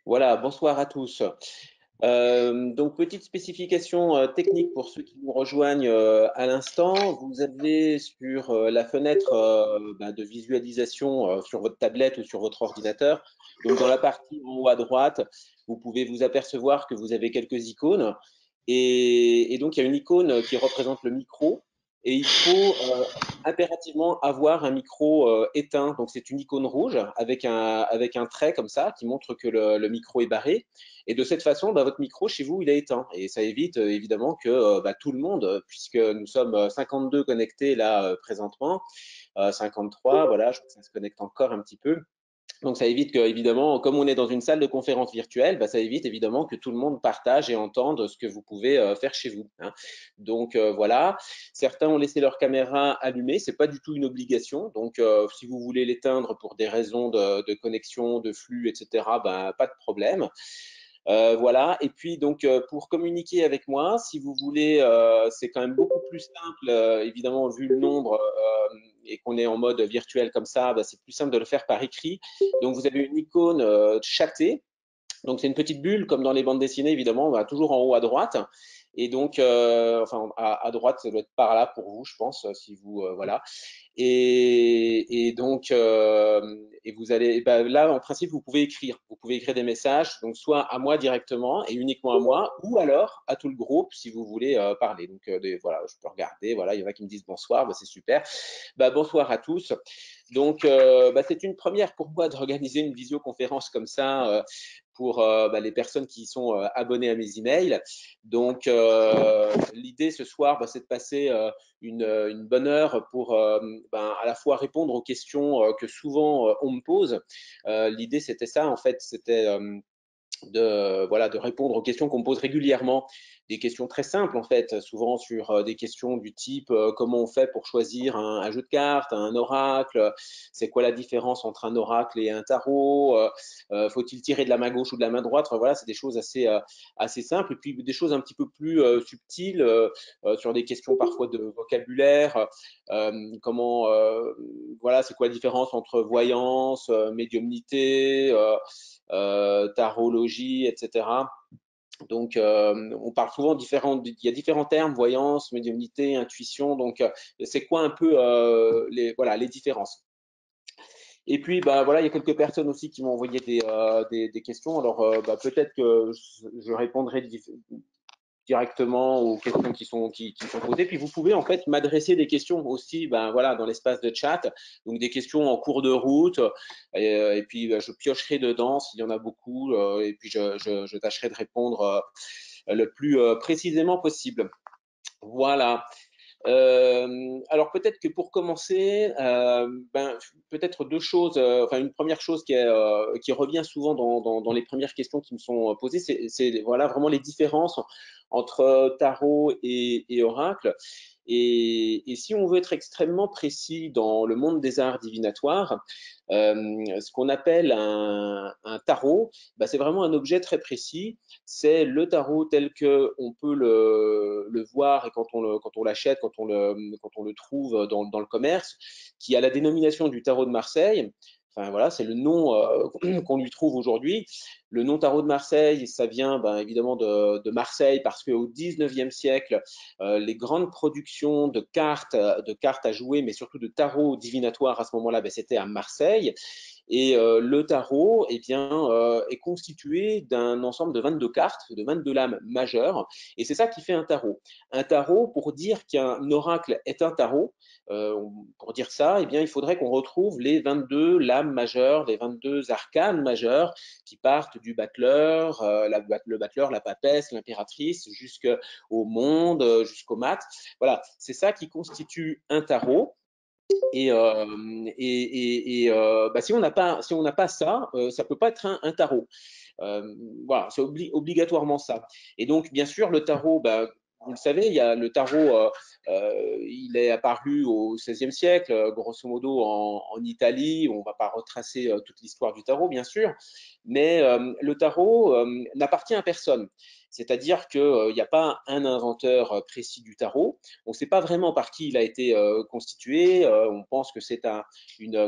Voilà, bonsoir à tous. Donc, petite spécification technique pour ceux qui nous rejoignent à l'instant. Vous avez sur la fenêtre de visualisation sur votre tablette ou sur votre ordinateur, donc dans la partie en haut à droite, vous pouvez vous apercevoir que vous avez quelques icônes. Et donc, il y a une icône qui représente le micro. Et il faut impérativement avoir un micro éteint. Donc, c'est une icône rouge avec un trait comme ça qui montre que le micro est barré. Et de cette façon, votre micro chez vous, il est éteint. Et ça évite évidemment que tout le monde, puisque nous sommes 52 connectés là présentement, 53, voilà, je crois que ça se connecte encore un petit peu. Donc ça évite que, évidemment, comme on est dans une salle de conférence virtuelle, ça évite évidemment que tout le monde partage et entende ce que vous pouvez faire chez vous, hein. Donc voilà, certains ont laissé leur caméra allumée, c'est pas du tout une obligation. Donc si vous voulez l'éteindre pour des raisons de connexion, de flux, etc., pas de problème. Voilà. Et puis donc pour communiquer avec moi, si vous voulez, c'est quand même beaucoup plus simple, évidemment vu le nombre et qu'on est en mode virtuel comme ça, c'est plus simple de le faire par écrit. Donc vous avez une icône chatter. Donc c'est une petite bulle comme dans les bandes dessinées évidemment, toujours en haut à droite. Et donc, enfin à droite, ça doit être par là pour vous, je pense, si vous voilà. Et donc, et vous allez, là, en principe, vous pouvez écrire. Vous pouvez écrire des messages, donc soit à moi directement et uniquement à moi, ou alors à tout le groupe si vous voulez parler. Donc, voilà, je peux regarder. Voilà, il y en a qui me disent bonsoir, c'est super. Bonsoir à tous. Donc, c'est une première pour moi d'organiser une visioconférence comme ça pour les personnes qui sont abonnées à mes emails. Donc, l'idée ce soir, c'est de passer une bonne heure pour à la fois répondre aux questions que souvent on me pose. L'idée, c'était ça, en fait, c'était de répondre aux questions qu'on me pose régulièrement, des questions très simples en fait, souvent sur des questions du type comment on fait pour choisir un jeu de cartes, un oracle, c'est quoi la différence entre un oracle et un tarot, faut-il tirer de la main gauche ou de la main droite, enfin, voilà, c'est des choses assez simples, et puis des choses un petit peu plus subtiles sur des questions parfois de vocabulaire, comment, voilà, c'est quoi la différence entre voyance, médiumnité, tarologie, etc. Donc, on parle souvent il y a différents termes, voyance, médiumnité, intuition. Donc, c'est quoi un peu voilà, les différences? Et puis, voilà, il y a quelques personnes aussi qui m'ont envoyé des questions. Alors, peut-être que je répondrai directement aux questions qui sont posées. Puis vous pouvez en fait m'adresser des questions aussi, voilà, dans l'espace de chat, donc des questions en cours de route, et puis je piocherai dedans s'il y en a beaucoup, et puis je tâcherai de répondre le plus précisément possible. Voilà. Alors peut-être que pour commencer, peut-être deux choses. Enfin, une première chose qui revient souvent dans les premières questions qui me sont posées, c'est voilà vraiment les différences entre tarot et oracle. Et si on veut être extrêmement précis dans le monde des arts divinatoires, ce qu'on appelle un tarot, c'est vraiment un objet très précis. C'est le tarot tel que on peut le voir et quand on l'achète, quand on le trouve dans le commerce, qui a la dénomination du tarot de Marseille. Enfin voilà, c'est le nom qu'on lui trouve aujourd'hui. Le nom tarot de Marseille, ça vient évidemment de Marseille parce qu'au 19e siècle, les grandes productions de cartes à jouer, mais surtout de tarot divinatoire à ce moment-là, c'était à Marseille. Et le tarot est constitué d'un ensemble de 22 cartes, de 22 lames majeures, et c'est ça qui fait un tarot. Un tarot, pour dire qu'un oracle est un tarot, pour dire ça, il faudrait qu'on retrouve les 22 lames majeures, les 22 arcanes majeures qui partent du battleur, le battleur, la papesse, l'impératrice, jusqu'au monde, jusqu'au mat. Voilà, c'est ça qui constitue un tarot. Si on n'a pas ça, ça peut pas être un tarot. Voilà, c'est obligatoirement ça. Et donc, bien sûr, le tarot, vous le savez, il y a le tarot, il est apparu au XVIe siècle, grosso modo en Italie. On ne va pas retracer toute l'histoire du tarot, bien sûr, mais le tarot n'appartient à personne. c'est-à-dire qu'il n'y a pas un inventeur précis du tarot. On ne sait pas vraiment par qui il a été constitué. On pense que c'est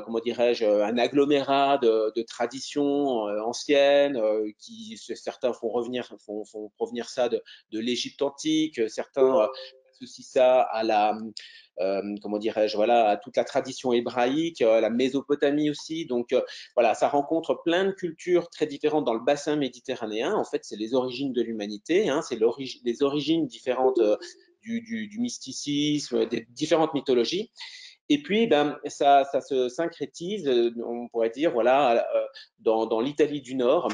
comment dirais-je, un agglomérat de traditions anciennes qui certains font provenir ça de l'Égypte antique, certains associent ça à comment dirais-je, voilà, à toute la tradition hébraïque, la Mésopotamie aussi. Donc voilà, ça rencontre plein de cultures très différentes dans le bassin méditerranéen. En fait, c'est les origines de l'humanité, hein, c'est les origines différentes du mysticisme, des différentes mythologies. Et puis, ben, ça se syncrétise, on pourrait dire, voilà, dans l'Italie du Nord,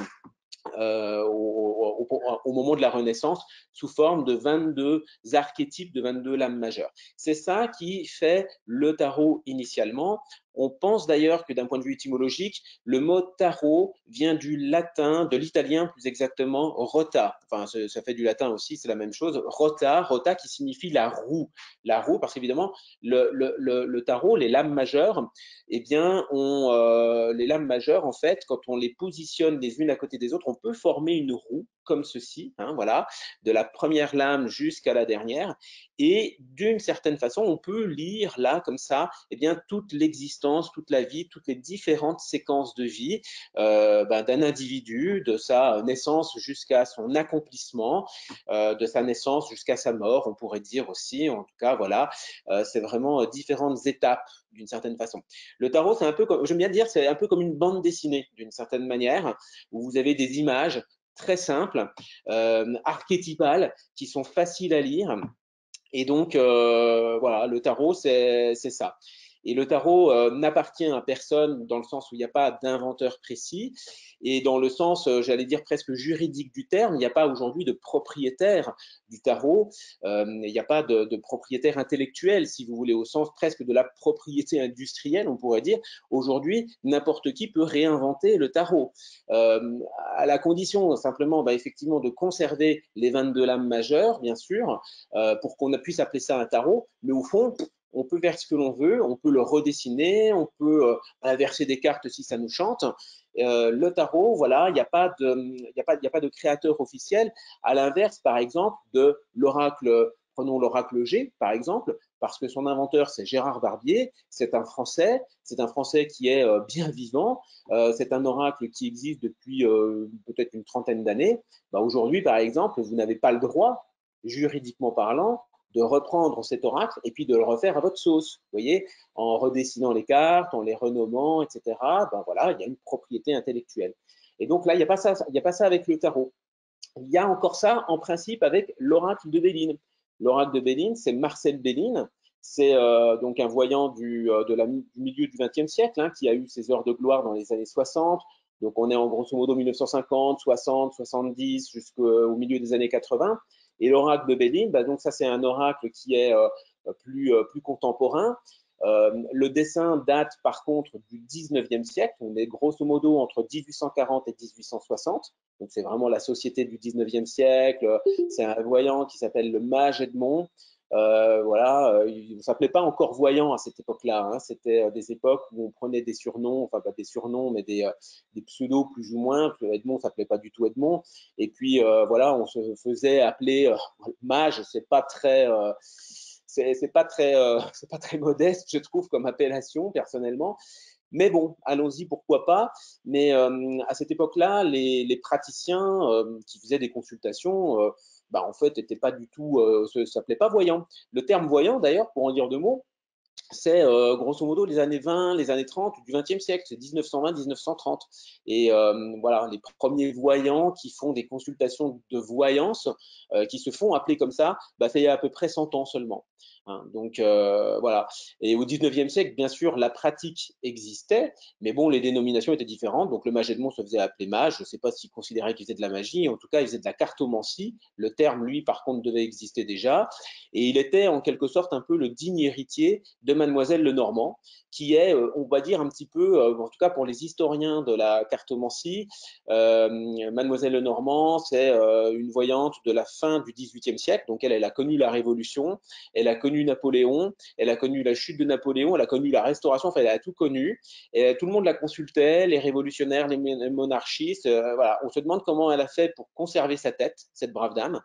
au moment de la Renaissance, sous forme de 22 archétypes, de 22 lames majeures. C'est ça qui fait le tarot initialement. On pense d'ailleurs que d'un point de vue étymologique, le mot tarot vient du latin, de l'italien plus exactement, rota. Enfin, ça fait du latin aussi, c'est la même chose. Rota, rota qui signifie la roue. La roue, parce qu'évidemment, le tarot, les lames majeures, eh bien, les lames majeures, en fait, quand on les positionne les unes à côté des autres, on peut former une roue comme ceci, hein, voilà, de la première lame jusqu'à la dernière. Et d'une certaine façon, on peut lire là, comme ça, eh bien, toute l'existence, toute la vie, toutes les différentes séquences de vie d'un individu, de sa naissance jusqu'à son accomplissement, de sa naissance jusqu'à sa mort, on pourrait dire aussi. En tout cas, voilà, c'est vraiment différentes étapes d'une certaine façon. Le tarot, c'est un peu comme, j'aime bien dire, c'est un peu comme une bande dessinée d'une certaine manière, où vous avez des images très simples, archétypales, qui sont faciles à lire. Et donc, voilà, le tarot, c'est ça. Et le tarot n'appartient à personne dans le sens où il n'y a pas d'inventeur précis et dans le sens, j'allais dire presque juridique du terme, il n'y a pas aujourd'hui de propriétaire du tarot, il n'y a pas de propriétaire intellectuel, si vous voulez, au sens presque de la propriété industrielle, on pourrait dire. Aujourd'hui, n'importe qui peut réinventer le tarot, à la condition simplement, effectivement, de conserver les 22 lames majeures, bien sûr, pour qu'on puisse appeler ça un tarot, mais au fond, on peut faire ce que l'on veut, on peut le redessiner, on peut inverser des cartes si ça nous chante. Le tarot, voilà, il n'y a pas de créateur officiel, à l'inverse, par exemple, de l'oracle, prenons l'oracle G, par exemple, parce que son inventeur, c'est Gérard Barbier, c'est un Français qui est bien vivant, c'est un oracle qui existe depuis peut-être une trentaine d'années. Aujourd'hui, par exemple, vous n'avez pas le droit, juridiquement parlant, de reprendre cet oracle et puis de le refaire à votre sauce. Vous voyez, en redessinant les cartes, en les renommant, etc. Voilà, il y a une propriété intellectuelle. Et donc là, il n'y a pas ça avec le tarot. Il y a encore ça en principe avec l'oracle de Béline. L'oracle de Béline, c'est Marcel Béline. C'est donc un voyant du milieu du XXe siècle, hein, qui a eu ses heures de gloire dans les années 60. Donc on est en grosso modo 1950, 60, 70 jusqu'au milieu des années 80. Et l'oracle de Béline, donc ça c'est un oracle qui est plus contemporain. Le dessin date par contre du 19e siècle. On est grosso modo entre 1840 et 1860. Donc c'est vraiment la société du 19e siècle. C'est un voyant qui s'appelle le mage Edmond. Voilà, il ne s'appelait pas encore voyant à cette époque-là, hein. C'était des époques où on prenait des surnoms, enfin pas des surnoms, mais des pseudos plus ou moins. Edmond ne s'appelait pas du tout Edmond. Et puis voilà, on se faisait appeler mage. C'est pas très modeste, je trouve, comme appellation personnellement. Mais bon, allons-y, pourquoi pas. Mais à cette époque-là, les praticiens qui faisaient des consultations, en fait, n'étaient pas du tout, s'appelaient pas voyants. Le terme voyant, d'ailleurs, pour en dire deux mots, c'est grosso modo les années 20, les années 30 du XXe siècle, c'est 1920-1930. Et voilà, les premiers voyants qui font des consultations de voyance, qui se font appeler comme ça, c'est il y a à peu près 100 ans seulement. Hein, donc voilà. Et au XIXe siècle, bien sûr, la pratique existait, mais bon, les dénominations étaient différentes. Donc le mage Edmond se faisait appeler mage. Je ne sais pas s'il considérait qu'il faisait de la magie. En tout cas, il faisait de la cartomancie. Le terme, lui, par contre, devait exister déjà. Et il était en quelque sorte un peu le digne héritier de Mademoiselle Lenormand, qui est, on va dire, un petit peu, en tout cas pour les historiens de la cartomancie, Mademoiselle Lenormand, c'est une voyante de la fin du XVIIIe siècle, donc elle a connu la Révolution, elle elle a connu Napoléon, elle a connu la chute de Napoléon, elle a connu la Restauration, enfin elle a tout connu. Et tout le monde la consultait, les révolutionnaires, les monarchistes. Voilà, on se demande comment elle a fait pour conserver sa tête, cette brave dame.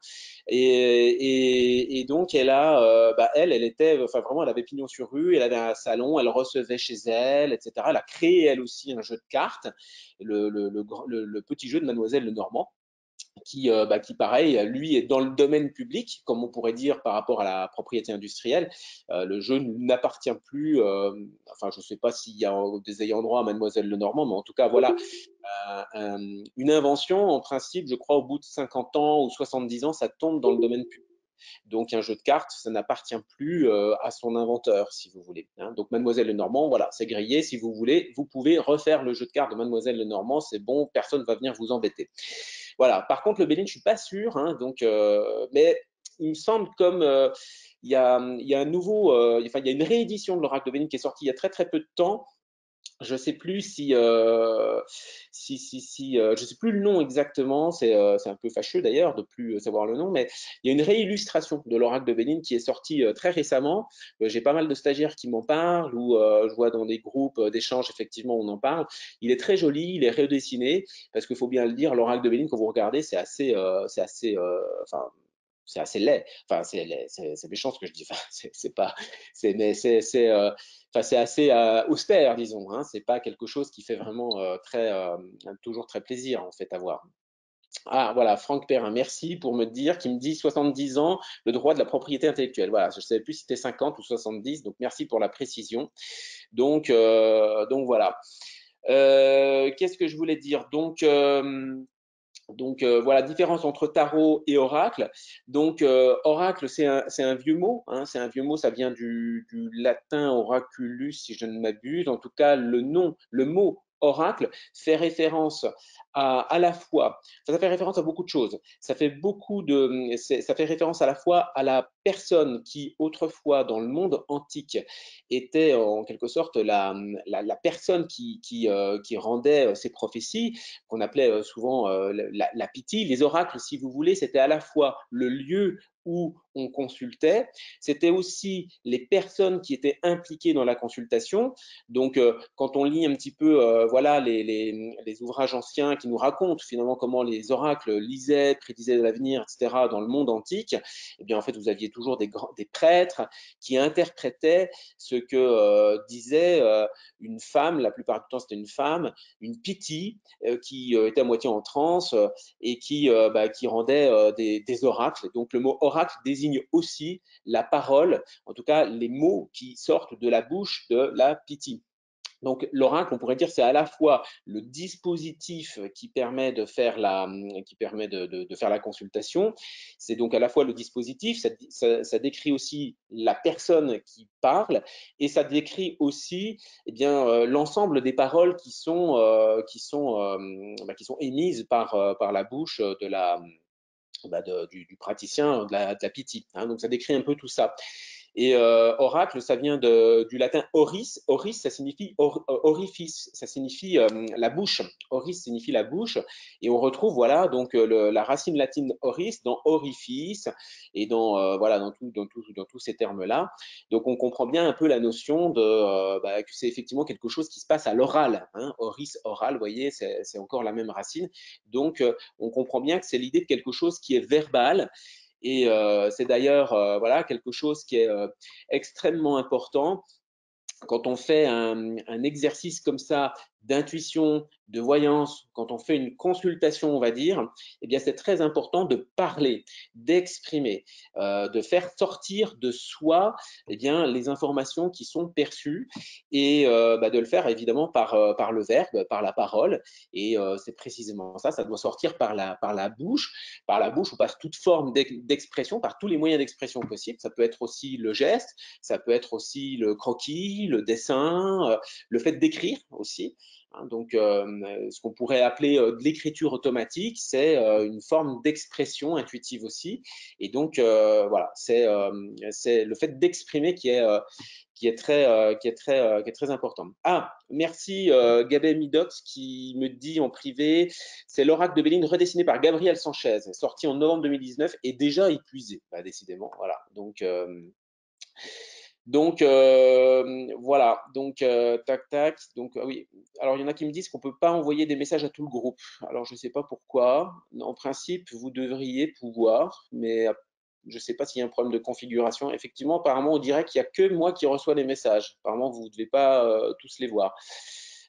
Et donc elle était, enfin vraiment, elle avait pignon sur rue, elle avait un salon, elle recevait chez elle, etc. Elle a créé elle aussi un jeu de cartes, le petit jeu de Mademoiselle Lenormand qui pareil, lui est dans le domaine public, comme on pourrait dire par rapport à la propriété industrielle. Le jeu n'appartient plus, enfin je ne sais pas s'il y a des ayants droit à Mademoiselle Lenormand, mais en tout cas voilà, une invention en principe, je crois au bout de 50 ans ou 70 ans, ça tombe dans le domaine public. Donc un jeu de cartes, ça n'appartient plus à son inventeur, si vous voulez. Hein. Donc Mademoiselle Lenormand, voilà, c'est grillé. Si vous voulez, vous pouvez refaire le jeu de cartes de Mademoiselle Lenormand, c'est bon, personne ne va venir vous embêter. Voilà. Par contre, le Béline, je suis pas sûr. Hein, donc, mais il me semble comme il y a un nouveau, enfin il y a une réédition de l'Oracle de Béline qui est sortie il y a très très peu de temps. Je sais plus je sais plus le nom exactement. C'est un peu fâcheux d'ailleurs de plus savoir le nom, mais il y a une réillustration de l'Oracle de Béline qui est sortie très récemment. J'ai pas mal de stagiaires qui m'en parlent ou je vois dans des groupes d'échange effectivement on en parle. Il est très joli, il est redessiné parce qu'il faut bien le dire, l'Oracle de Béline quand vous regardez enfin c'est assez laid. Enfin, c'est méchant ce que je dis. Enfin, c'est pas, mais enfin, c'est assez austère, disons. Hein. C'est pas quelque chose qui fait vraiment toujours très plaisir en fait à voir. Ah, voilà, Franck Perrin, merci pour me dire, qui me dit 70 ans, le droit de la propriété intellectuelle. Voilà, je ne savais plus si c'était 50 ou 70, donc merci pour la précision. Donc voilà. Qu'est-ce que je voulais dire? Donc voilà, différence entre tarot et oracle. Donc oracle, c'est un vieux mot, hein, c'est un vieux mot, ça vient du latin oraculus, si je ne m'abuse. En tout cas, le mot oracle fait référence à la fois, ça fait référence à beaucoup de choses. Ça fait référence à la fois à la personne qui autrefois dans le monde antique était en quelque sorte la personne qui rendait ses prophéties, qu'on appelait souvent la piti. Les oracles, si vous voulez, c'était à la fois le lieu où on consultait, c'était aussi les personnes qui étaient impliquées dans la consultation. Donc, quand on lit un petit peu voilà, les ouvrages anciens qui nous racontent finalement comment les oracles lisaient, prédisaient de l'avenir, etc., dans le monde antique, eh bien, en fait, vous aviez toujours des prêtres qui interprétaient ce que disait une femme, la plupart du temps c'était une femme, une piti, qui était à moitié en transe et qui rendait des oracles. Donc le mot oracle désigne aussi la parole, en tout cas les mots qui sortent de la bouche de la piti. Donc l'oracle, on pourrait dire, c'est à la fois le dispositif qui permet de faire de faire la consultation. C'est donc à la fois le dispositif, ça décrit aussi la personne qui parle et ça décrit aussi l'ensemble des paroles qui sont émises par la bouche du praticien de la piti. Hein. Donc ça décrit un peu tout ça. Et oracle, ça vient du latin oris. Oris, ça signifie orifice, ça signifie la bouche. Oris signifie la bouche. Et on retrouve voilà donc la racine latine oris dans orifice et dans tous ces termes-là. Donc on comprend bien un peu la notion que c'est effectivement quelque chose qui se passe à l'oral. Hein. Oris, oral, vous voyez, c'est encore la même racine. Donc on comprend bien que c'est l'idée de quelque chose qui est verbal. Et c'est d'ailleurs voilà, quelque chose qui est extrêmement important quand on fait un exercice comme ça d'intuition, de voyance, quand on fait une consultation, on va dire, eh bien c'est très important de parler, d'exprimer, de faire sortir de soi eh bien les informations qui sont perçues et de le faire évidemment par le verbe, par la parole. Et c'est précisément ça, ça doit sortir par la bouche ou par toute forme d'expression, par tous les moyens d'expression possibles. Ça peut être aussi le geste, ça peut être aussi le croquis, le dessin, le fait d'écrire aussi. Hein, donc, ce qu'on pourrait appeler de l'écriture automatique, c'est une forme d'expression intuitive aussi. Et donc, voilà, c'est le fait d'exprimer qui est très important. Ah, merci Gabé Midox qui me dit en privé, c'est l'oracle de Béline redessiné par Gabriel Sanchez, sorti en novembre 2019 et déjà épuisé, bah, décidément. Voilà. Donc Donc voilà, donc tac tac. Donc oui, alors il y en a qui me disent qu'on peut pas envoyer des messages à tout le groupe. Alors je sais pas pourquoi. En principe, vous devriez pouvoir, mais je sais pas s'il y a un problème de configuration. Effectivement, apparemment, on dirait qu'il y a que moi qui reçois les messages. Apparemment, vous ne devez pas tous les voir.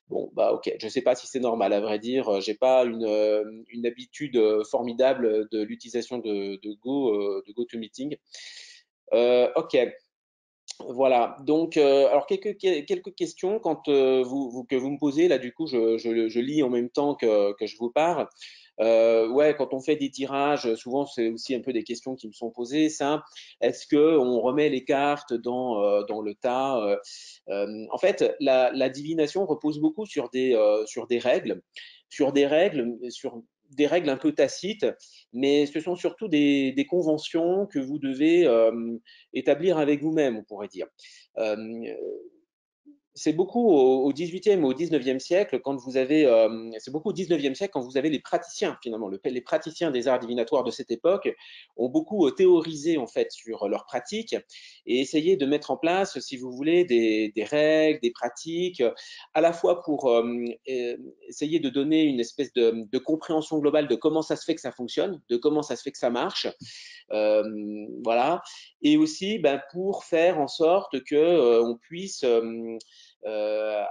Bon, bah ok, je sais pas si c'est normal, à vrai dire. J'ai pas une habitude formidable de l'utilisation de GoToMeeting. Ok, voilà, donc alors quelques questions quand que vous me posez, là du coup je lis en même temps que je vous parle. Ouais, quand on fait des tirages, souvent c'est aussi un peu des questions qui me sont posées. Ça, est-ce que on remet les cartes dans le tas? En fait, la divination repose beaucoup sur des règles, sur des règles un peu tacites, mais ce sont surtout des conventions que vous devez établir avec vous-même, on pourrait dire. Euh, c'est beaucoup au XVIIIe et au XIXe siècle, quand vous avez, c'est beaucoup au XIXe siècle quand vous avez les praticiens finalement, les praticiens des arts divinatoires de cette époque ont beaucoup théorisé en fait sur leurs pratiques et essayé de mettre en place, si vous voulez, des règles, des pratiques, à la fois pour essayer de donner une espèce de compréhension globale de comment ça se fait que ça fonctionne, de comment ça se fait que ça marche, voilà, et aussi ben, pour faire en sorte que on puisse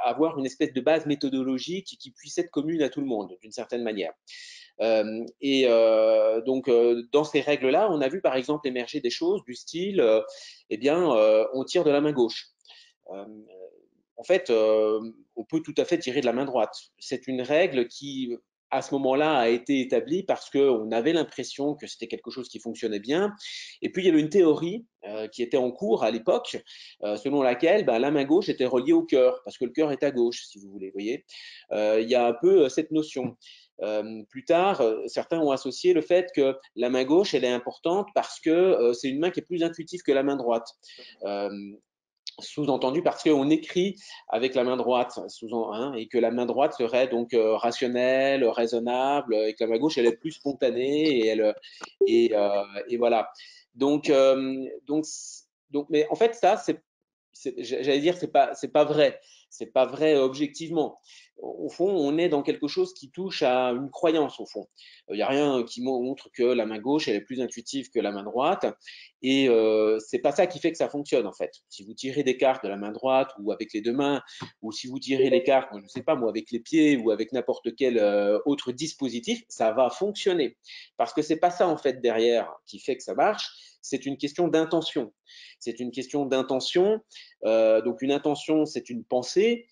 avoir une espèce de base méthodologique qui puisse être commune à tout le monde d'une certaine manière. Donc, dans ces règles-là, on a vu par exemple émerger des choses du style, eh bien, on tire de la main gauche. Euh, En fait, on peut tout à fait tirer de la main droite. C'est une règle qui, à ce moment-là, a été établie parce qu'on avait l'impression que c'était quelque chose qui fonctionnait bien. Et puis, il y avait une théorie qui était en cours à l'époque, selon laquelle ben, la main gauche était reliée au cœur, parce que le cœur est à gauche, si vous voulez. Vous voyez, il y a un peu cette notion. Plus tard, certains ont associé le fait que la main gauche, elle est importante parce que c'est une main qui est plus intuitive que la main droite. Euh, Sous-entendu parce qu'on écrit avec la main droite, hein, et que la main droite serait donc rationnelle, raisonnable, et que la main gauche elle est plus spontanée et voilà. Donc, mais en fait ça j'allais dire c'est pas vrai, c'est pas vrai objectivement. Au fond, on est dans quelque chose qui touche à une croyance au fond. Il n'y a rien qui montre que la main gauche elle est plus intuitive que la main droite. Et c'est pas ça qui fait que ça fonctionne en fait. Si vous tirez des cartes de la main droite ou avec les deux mains, ou si vous tirez les cartes, je ne sais pas moi, avec les pieds ou avec n'importe quel autre dispositif, ça va fonctionner. Parce que c'est pas ça en fait derrière qui fait que ça marche. C'est une question d'intention. C'est une question d'intention. Donc une intention, c'est une pensée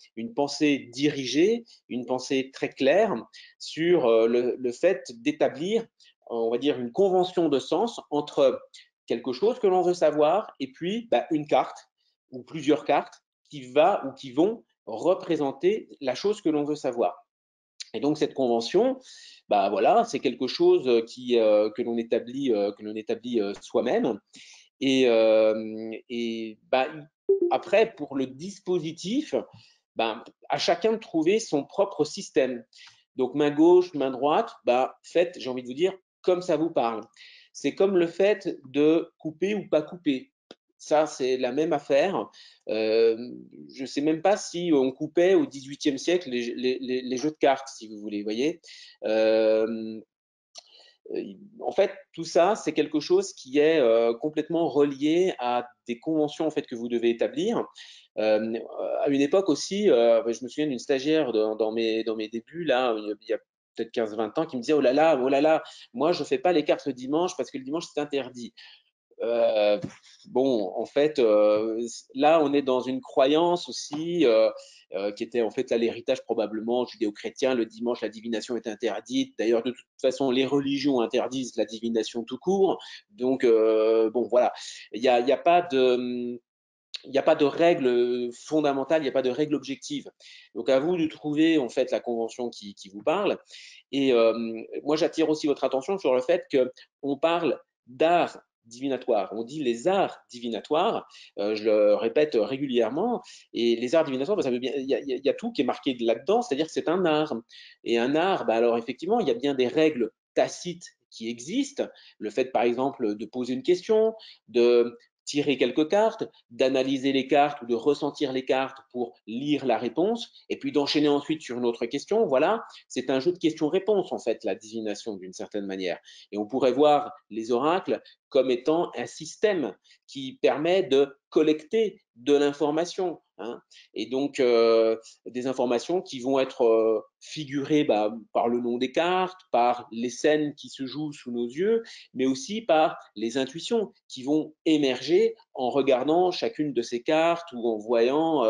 dirigée, une pensée très claire sur le fait d'établir, on va dire, une convention de sens entre quelque chose que l'on veut savoir et puis bah, une carte ou plusieurs cartes qui va ou qui vont représenter la chose que l'on veut savoir. Et donc cette convention, bah voilà, c'est quelque chose que l'on établit soi-même. Et bah, après, pour le dispositif, bah, à chacun de trouver son propre système. Donc main gauche, main droite, bah, faites, j'ai envie de vous dire, comme ça vous parle. C'est comme le fait de couper ou pas couper. Ça, c'est la même affaire. Je ne sais même pas si on coupait au XVIIIe siècle les jeux de cartes, si vous voulez, voyez. Euh, En fait, tout ça, c'est quelque chose qui est complètement relié à des conventions en fait que vous devez établir. À une époque aussi, je me souviens d'une stagiaire dans mes débuts là, il y a peut-être 15-20 ans, qui me disait oh là là, moi je fais pas les cartes le dimanche parce que le dimanche c'est interdit. Euh, bon, en fait, là, on est dans une croyance aussi qui était en fait là l'héritage probablement judéo-chrétien. Le dimanche, la divination est interdite. D'ailleurs, de toute façon, les religions interdisent la divination tout court. Donc, bon, voilà, il y a pas de il n'y a pas de règle fondamentale, il n'y a pas de règle objective. Donc à vous de trouver en fait la convention qui vous parle. Et moi j'attire aussi votre attention sur le fait qu'on parle d'art divinatoire. On dit les arts divinatoires, je le répète régulièrement, et les arts divinatoires, bah, ça veut bien, y a tout qui est marqué là-dedans, c'est-à-dire que c'est un art. Et un art, bah, alors effectivement, il y a bien des règles tacites qui existent. Le fait, par exemple, de poser une question, de tirer quelques cartes, d'analyser les cartes ou de ressentir les cartes pour lire la réponse, et puis d'enchaîner ensuite sur une autre question. Voilà, c'est un jeu de questions-réponses en fait, la divination d'une certaine manière. Et on pourrait voir les oracles comme étant un système qui permet de collecter de l'information. Hein, et donc, des informations qui vont être figurées par le nom des cartes, par les scènes qui se jouent sous nos yeux, mais aussi par les intuitions qui vont émerger en regardant chacune de ces cartes ou en voyant,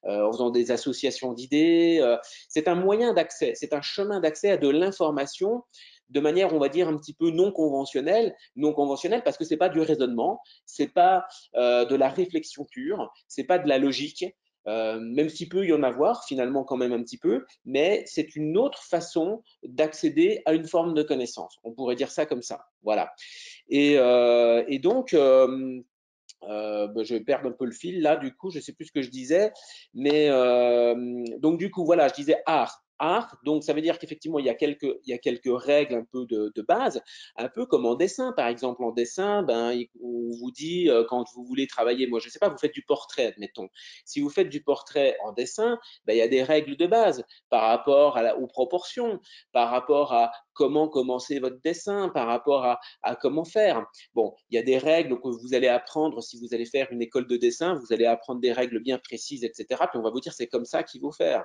en faisant des associations d'idées. C'est un moyen d'accès, c'est un chemin d'accès à de l'information de manière, on va dire, un petit peu non conventionnelle parce que c'est pas du raisonnement, c'est pas de la réflexion pure, c'est pas de la logique, même s'il peut y en avoir finalement quand même un petit peu, mais c'est une autre façon d'accéder à une forme de connaissance. On pourrait dire ça comme ça. Voilà. Et donc, je vais perdre un peu le fil là, du coup, je sais plus ce que je disais, mais donc du coup, voilà, je disais art. Art, donc ça veut dire qu'effectivement il y a quelques règles un peu de base, un peu comme en dessin par exemple. En dessin, on vous dit quand vous voulez travailler, moi je sais pas, vous faites du portrait, admettons. Si vous faites du portrait en dessin, il y a des règles de base par rapport aux proportions, par rapport à comment commencer votre dessin, par rapport à comment faire. Bon, il y a des règles que vous allez apprendre si vous allez faire une école de dessin, vous allez apprendre des règles bien précises, etc. Puis on va vous dire c'est comme ça qu'il faut faire.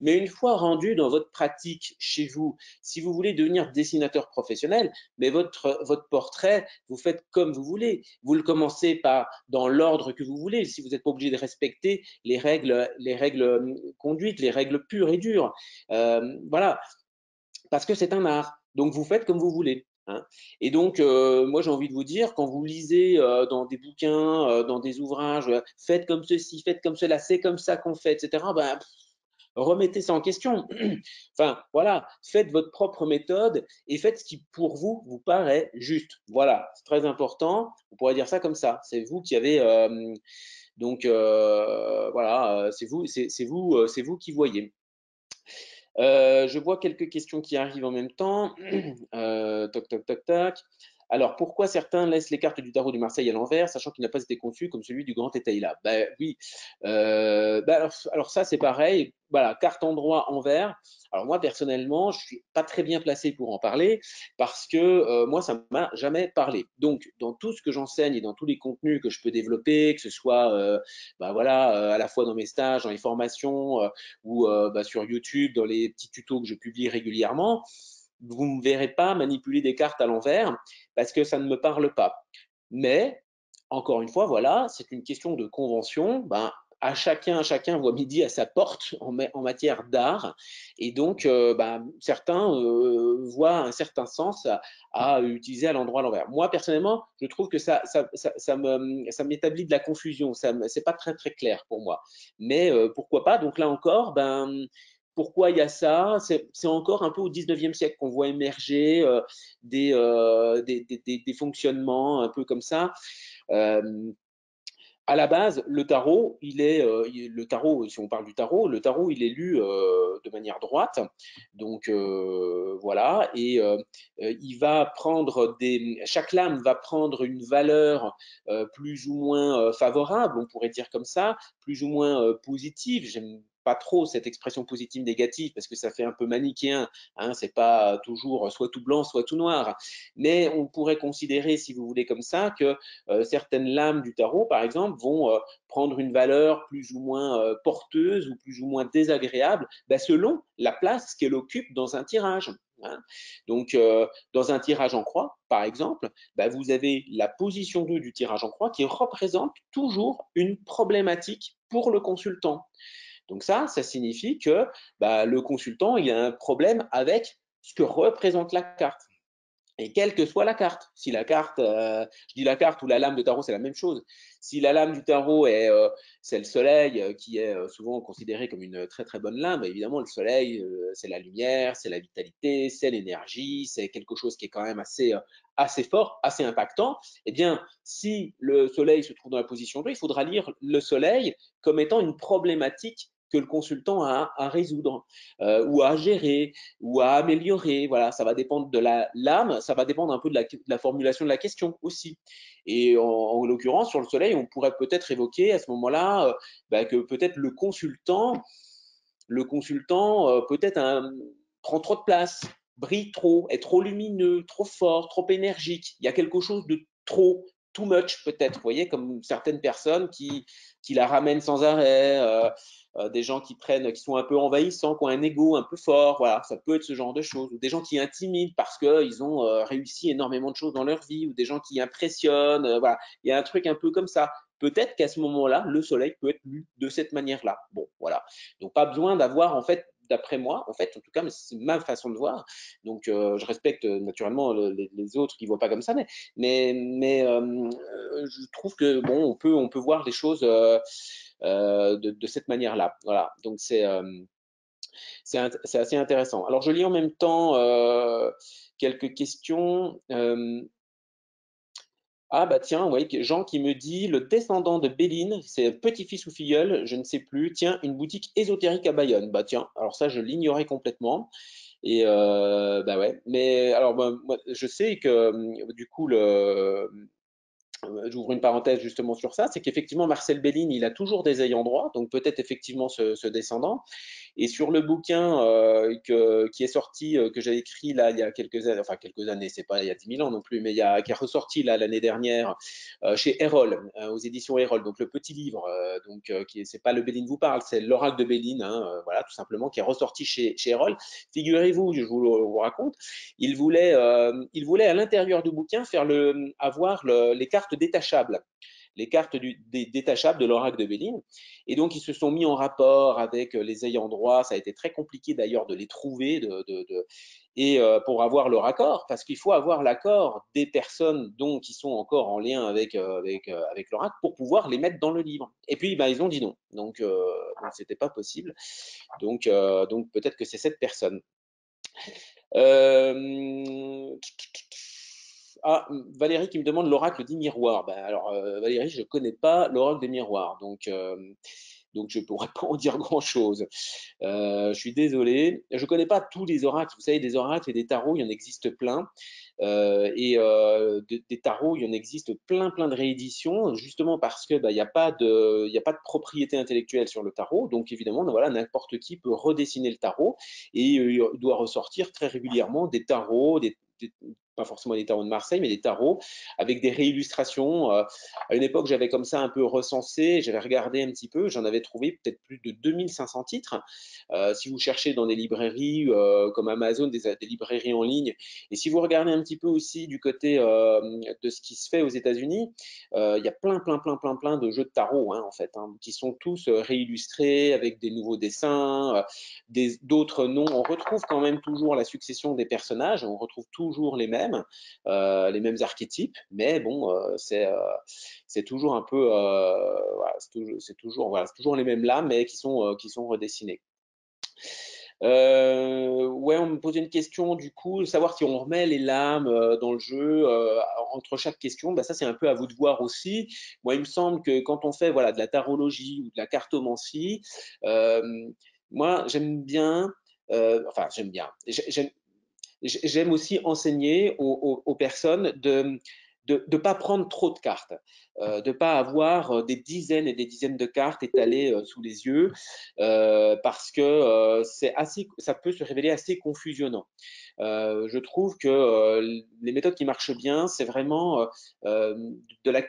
Mais une fois rendu dans votre pratique chez vous, si vous voulez devenir dessinateur professionnel, mais votre portrait, vous faites comme vous voulez. Vous le commencez pas dans l'ordre que vous voulez, si vous n'êtes pas obligé de respecter les règles conduites, les règles pures et dures. Voilà, parce que c'est un art. Donc vous faites comme vous voulez. Hein. Et donc, moi j'ai envie de vous dire, quand vous lisez dans des bouquins, dans des ouvrages, faites comme ceci, faites comme cela, c'est comme ça qu'on fait, etc., remettez ça en question. Enfin, voilà, faites votre propre méthode et faites ce qui, pour vous, vous paraît juste. Voilà, c'est très important. On pourrait dire ça comme ça. C'est vous qui avez. Voilà, c'est vous qui voyez. Je vois quelques questions qui arrivent en même temps. Toc, toc, toc, toc. Alors, pourquoi certains laissent les cartes du tarot du Marseille à l'envers, sachant qu'il n'a pas été conçu comme celui du Grand Étaïla? Ben oui. Alors ça, c'est pareil. Voilà, carte endroit envers. Alors moi, personnellement, je suis pas très bien placé pour en parler parce que moi, ça m'a jamais parlé. Donc, dans tout ce que j'enseigne et dans tous les contenus que je peux développer, que ce soit à la fois dans mes stages, dans les formations ou sur YouTube, dans les petits tutos que je publie régulièrement, vous ne me verrez pas manipuler des cartes à l'envers parce que ça ne me parle pas. Mais, encore une fois, voilà, c'est une question de convention. À chacun voit midi à sa porte en matière d'art. Et donc, certains voient un certain sens à utiliser à l'endroit à l'envers. Moi, personnellement, je trouve que ça m'établit de la confusion. C'est pas très, très clair pour moi. Mais pourquoi pas? Donc là encore, pourquoi il y a ça? C'est encore un peu au 19e siècle qu'on voit émerger des fonctionnements un peu comme ça. Euh, à la base, le tarot, le tarot, si on parle du tarot, le tarot, il est lu de manière droite. Donc voilà, et chaque lame va prendre une valeur plus ou moins favorable, on pourrait dire comme ça, plus ou moins positive. J'aime pas trop cette expression positive négative parce que ça fait un peu manichéen. Hein, c'est pas toujours soit tout blanc, soit tout noir. Mais on pourrait considérer, si vous voulez comme ça, que certaines lames du tarot, par exemple, vont prendre une valeur plus ou moins porteuse ou plus ou moins désagréable, selon la place qu'elle occupe dans un tirage. Hein. Donc, dans un tirage en croix, par exemple, vous avez la position 2 du tirage en croix qui représente toujours une problématique pour le consultant. Donc ça signifie que le consultant, il a un problème avec ce que représente la carte. Et quelle que soit la carte, si la carte, je dis la carte ou la lame de tarot, c'est la même chose. Si la lame du tarot c'est le soleil, qui est souvent considéré comme une très très bonne lame, évidemment le soleil, c'est la lumière, c'est la vitalité, c'est l'énergie, c'est quelque chose qui est quand même assez fort, assez impactant. Eh bien, si le soleil se trouve dans la position 2, il faudra lire le soleil comme étant une problématique que le consultant a à résoudre ou à gérer ou à améliorer. Voilà, ça va dépendre de l'âme, ça va dépendre un peu de la formulation de la question aussi. Et en l'occurrence, sur le soleil, on pourrait peut-être évoquer à ce moment-là que peut-être le consultant peut-être prend trop de place, brille trop, est trop lumineux, trop fort, trop énergique. Il y a quelque chose de trop, too much peut-être, vous voyez, comme certaines personnes qui la ramènent sans arrêt, des gens qui sont un peu envahissants, qui ont un ego un peu fort, voilà, ça peut être ce genre de choses, ou des gens qui intimident parce qu'ils ont réussi énormément de choses dans leur vie, ou des gens qui impressionnent, voilà, il y a un truc un peu comme ça. Peut-être qu'à ce moment-là, le soleil peut être lu de cette manière-là. Bon, voilà. Donc, pas besoin d'avoir, en fait, d'après moi, en fait, en tout cas, c'est ma façon de voir. Donc, je respecte naturellement les autres qui ne voient pas comme ça, mais je trouve que bon, on peut voir les choses de cette manière-là. Voilà. Donc, c'est assez intéressant. Alors, je lis en même temps quelques questions. Ah bah tiens, ouais, Jean qui me dit le descendant de Béline, c'est petit-fils ou filleul, je ne sais plus, tient une boutique ésotérique à Bayonne. Bah tiens, alors ça je l'ignorais complètement. Et bah ouais, mais alors moi, je sais que du coup j'ouvre une parenthèse justement sur ça, c'est qu'effectivement Marcel Béline, il a toujours des ayants droit, donc peut-être effectivement ce descendant. Et sur le bouquin qui est sorti, que j'ai écrit là il y a quelques années, enfin quelques années, c'est pas il y a 10 000 ans non plus, mais qui est ressorti là l'année dernière chez Erol, aux éditions Erol, donc le petit livre, c'est pas le Béline vous parle, c'est l'oracle de Béline, hein, voilà, tout simplement, qui est ressorti chez Erol. Figurez-vous, je vous raconte, il voulait à l'intérieur du bouquin avoir les cartes détachables, les cartes détachables de l'oracle de Béline. Et donc, ils se sont mis en rapport avec les ayants droit. Ça a été très compliqué d'ailleurs de les trouver et pour avoir leur accord, parce qu'il faut avoir l'accord des personnes qui sont encore en lien avec l'oracle pour pouvoir les mettre dans le livre. Et puis, ils ont dit non. Donc, c'était pas possible. Donc peut-être que c'est cette personne. Ah, Valérie qui me demande l'oracle des miroirs. Ben, alors, Valérie, je ne connais pas l'oracle des miroirs, donc je ne pourrais pas en dire grand-chose. Je suis désolé. Je ne connais pas tous les oracles. Vous savez, des oracles et des tarots, il y en existe plein. Des tarots, il y en existe plein de rééditions, justement parce que il n'y a pas de propriété intellectuelle sur le tarot. Donc évidemment, voilà, n'importe qui peut redessiner le tarot et il doit ressortir très régulièrement des tarots, pas forcément des tarots de Marseille, mais des tarots avec des réillustrations. À une époque, j'avais comme ça un peu recensé, j'avais regardé un petit peu, j'en avais trouvé peut-être plus de 2500 titres. Si vous cherchez dans des librairies comme Amazon, des librairies en ligne, et si vous regardez un petit peu aussi du côté de ce qui se fait aux États-Unis, il y a plein de jeux de tarot, hein, en fait, hein, qui sont tous réillustrés avec des nouveaux dessins, d'autres noms. On retrouve quand même toujours la succession des personnages, on retrouve toujours les mêmes archétypes, mais bon, c'est toujours un peu, voilà, c'est toujours les mêmes là, mais qui sont redessinés. Ouais, on me posait une question du coup, savoir si on remet les lames dans le jeu entre chaque question. Bah, ça, c'est un peu à vous de voir aussi. Moi, il me semble que quand on fait voilà de la tarologie ou de la cartomancie, euh, moi, j'aime bien. Enfin, j'aime bien. J'aime aussi enseigner aux personnes de ne pas prendre trop de cartes, de ne pas avoir des dizaines et des dizaines de cartes étalées sous les yeux, parce que ça peut se révéler assez confusionnant. Je trouve que les méthodes qui marchent bien, c'est vraiment j'allais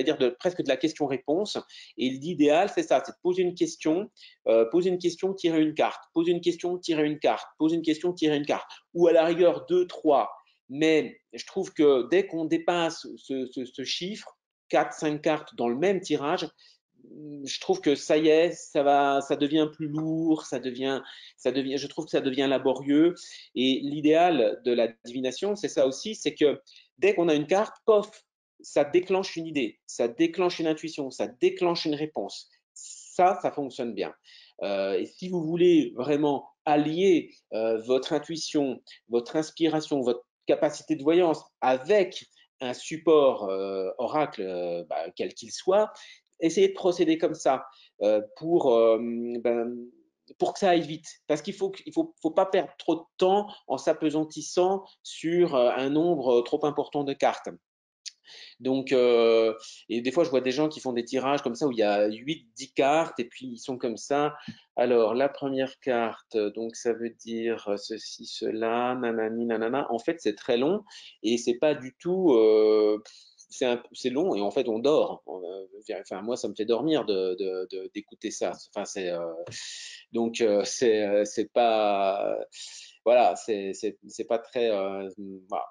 dire presque de la question-réponse. Et l'idéal, c'est ça, c'est de poser une question, tirer une carte, poser une question, tirer une carte, poser une question, tirer une carte, ou à la rigueur deux, trois. Mais je trouve que dès qu'on dépasse ce chiffre, 4, 5 cartes dans le même tirage, je trouve que ça y est, ça devient plus lourd, je trouve que ça devient laborieux. Et l'idéal de la divination, c'est ça aussi, c'est que dès qu'on a une carte, pof, ça déclenche une idée, ça déclenche une intuition, ça déclenche une réponse. Ça fonctionne bien. Et si vous voulez vraiment allier votre intuition, votre inspiration, votre capacité de voyance avec un support oracle, quel qu'il soit, essayez de procéder comme ça pour, pour que ça aille vite. Parce qu'il faut pas perdre trop de temps en s'apesantissant sur un nombre trop important de cartes. Donc, et des fois, je vois des gens qui font des tirages comme ça où il y a 8, 10 cartes et puis ils sont comme ça. Alors, la première carte, donc ça veut dire ceci, cela, nanani, nanana. En fait, c'est très long et c'est pas du tout. C'est long et en fait, on dort. Enfin, moi, ça me fait dormir d'écouter ça. Enfin, donc, c'est pas. Voilà, c'est pas très. Voilà.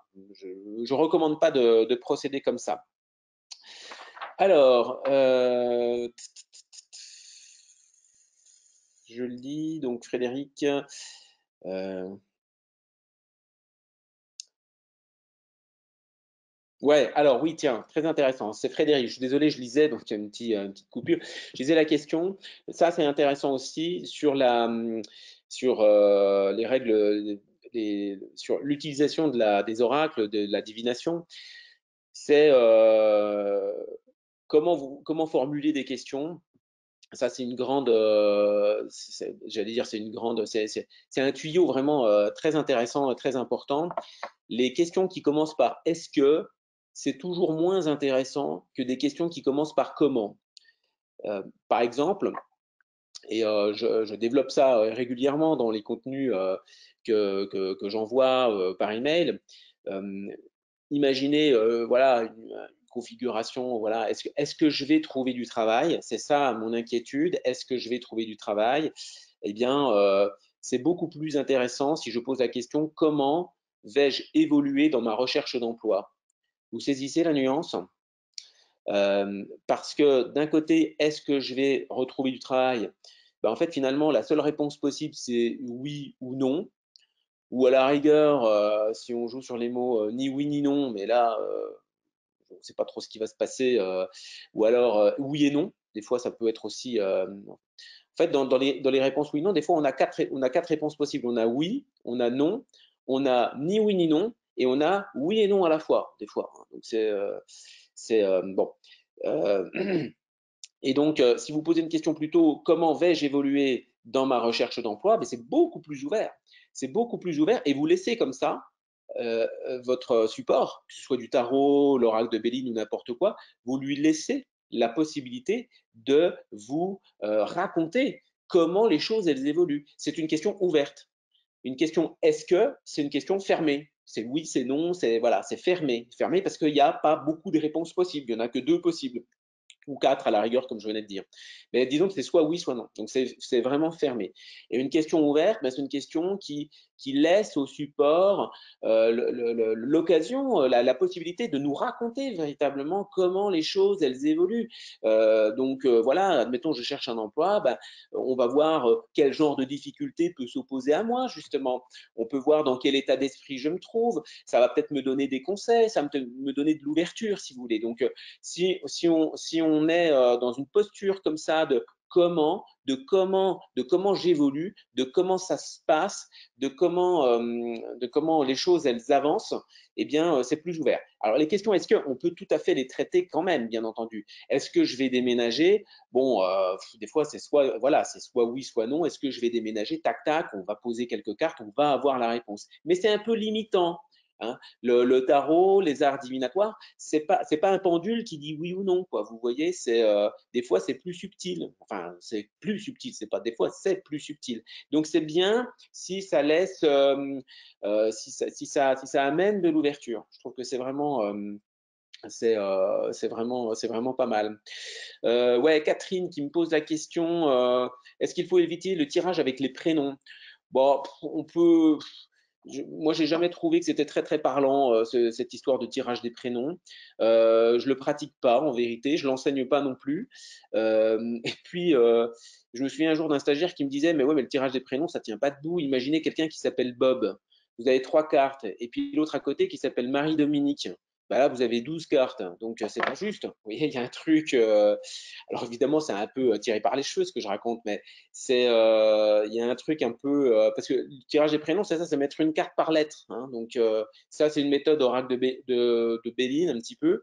Je recommande pas de procéder comme ça. Alors, je lis donc Frédéric. Ouais, alors oui, tiens, très intéressant. C'est Frédéric. Je suis désolé, je lisais, donc il y a une petite coupure. Je lisais la question. Ça, c'est intéressant aussi sur les règles, sur l'utilisation des oracles, de la divination. C'est comment formuler des questions. Ça, c'est une grande, j'allais dire, c'est un tuyau vraiment très intéressant, très important. Les questions qui commencent par est-ce que, c'est toujours moins intéressant que des questions qui commencent par comment. Par exemple, et je développe ça régulièrement dans les contenus que j'envoie par email. Euh, Imaginez, voilà, une configuration, voilà, est-ce que je vais trouver du travail? C'est ça mon inquiétude. Est-ce que je vais trouver du travail? Eh bien, c'est beaucoup plus intéressant si je pose la question comment vais-je évoluer dans ma recherche d'emploi? Vous saisissez la nuance? Parce que d'un côté, est-ce que je vais retrouver du travail? Ben, en fait, finalement, la seule réponse possible, c'est oui ou non. Ou à la rigueur, si on joue sur les mots ni oui ni non, mais là, on ne sait pas trop ce qui va se passer. Ou alors oui et non. Des fois, ça peut être aussi. En fait, dans les réponses oui non, des fois, on a quatre réponses possibles. On a oui, on a non, on a ni oui ni non, et on a oui et non à la fois, des fois. Donc, c'est bon. Euh, et donc, si vous posez une question plutôt comment vais-je évoluer dans ma recherche d'emploi, ben, c'est beaucoup plus ouvert. C'est beaucoup plus ouvert et vous laissez comme ça votre support, que ce soit du tarot, l'oracle de Béline ou n'importe quoi, vous lui laissez la possibilité de vous raconter comment les choses elles évoluent. C'est une question ouverte. Une question est-ce que, c'est une question fermée. C'est oui, c'est non, c'est voilà, c'est fermé. Fermé parce qu'il n'y a pas beaucoup de réponses possibles. Il n'y en a que deux possibles ou quatre à la rigueur, comme je venais de dire. Mais disons que c'est soit oui, soit non. Donc c'est vraiment fermé. Et une question ouverte, ben, c'est une question qui laisse au support l'occasion, la possibilité de nous raconter véritablement comment les choses elles évoluent. Donc voilà, admettons je cherche un emploi, ben, on va voir quel genre de difficulté peut s'opposer à moi justement. On peut voir dans quel état d'esprit je me trouve. Ça va peut-être me donner des conseils, ça va me donner de l'ouverture si vous voulez. Donc si on est dans une posture comme ça de comment j'évolue, de comment ça se passe, de comment les choses elles avancent, eh bien c'est plus ouvert. Alors les questions, est-ce qu'on peut tout à fait les traiter quand même, bien entendu. Est-ce que je vais déménager? Bon, des fois c'est soit voilà, c'est soit oui, soit non. Est-ce que je vais déménager? Tac tac, on va poser quelques cartes, on va avoir la réponse. Mais c'est un peu limitant. Hein. Le tarot, les arts divinatoires, c'est pas un pendule qui dit oui ou non, quoi. Vous voyez, des fois c'est plus subtil. Enfin, c'est plus subtil. C'est pas des fois, c'est plus subtil. Donc c'est bien si ça laisse, si ça amène de l'ouverture. Je trouve que c'est vraiment pas mal. Ouais, Catherine qui me pose la question, est-ce qu'il faut éviter le tirage avec les prénoms? Bon, on peut. Moi, j'ai jamais trouvé que c'était très très parlant cette histoire de tirage des prénoms. Je le pratique pas en vérité, je l'enseigne pas non plus. Et puis, je me souviens un jour d'un stagiaire qui me disait, mais ouais, mais le tirage des prénoms, ça tient pas debout. Imaginez quelqu'un qui s'appelle Bob. Vous avez 3 cartes, et puis l'autre à côté qui s'appelle Marie-Dominique. Bah là, vous avez 12 cartes, donc c'est pas juste. Vous voyez, il y a un truc. Alors évidemment, c'est un peu tiré par les cheveux ce que je raconte, mais il y a un truc un peu parce que le tirage des prénoms, c'est ça, c'est mettre une carte par lettre. Hein, donc ça, c'est une méthode oracle de Béline un petit peu.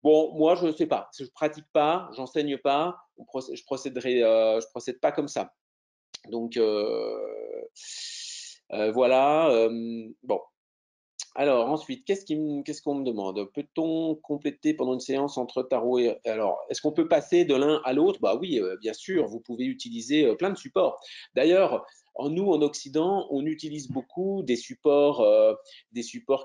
Bon, moi, je ne sais pas. Je pratique pas, j'enseigne pas. Je procède pas comme ça. Donc, voilà. Bon. Alors ensuite, qu'est-ce qu'on me demande? Peut-on compléter pendant une séance entre tarot et alors, est-ce qu'on peut passer de l'un à l'autre? Bah oui, bien sûr, vous pouvez utiliser plein de supports. D'ailleurs, nous en Occident, on utilise beaucoup des supports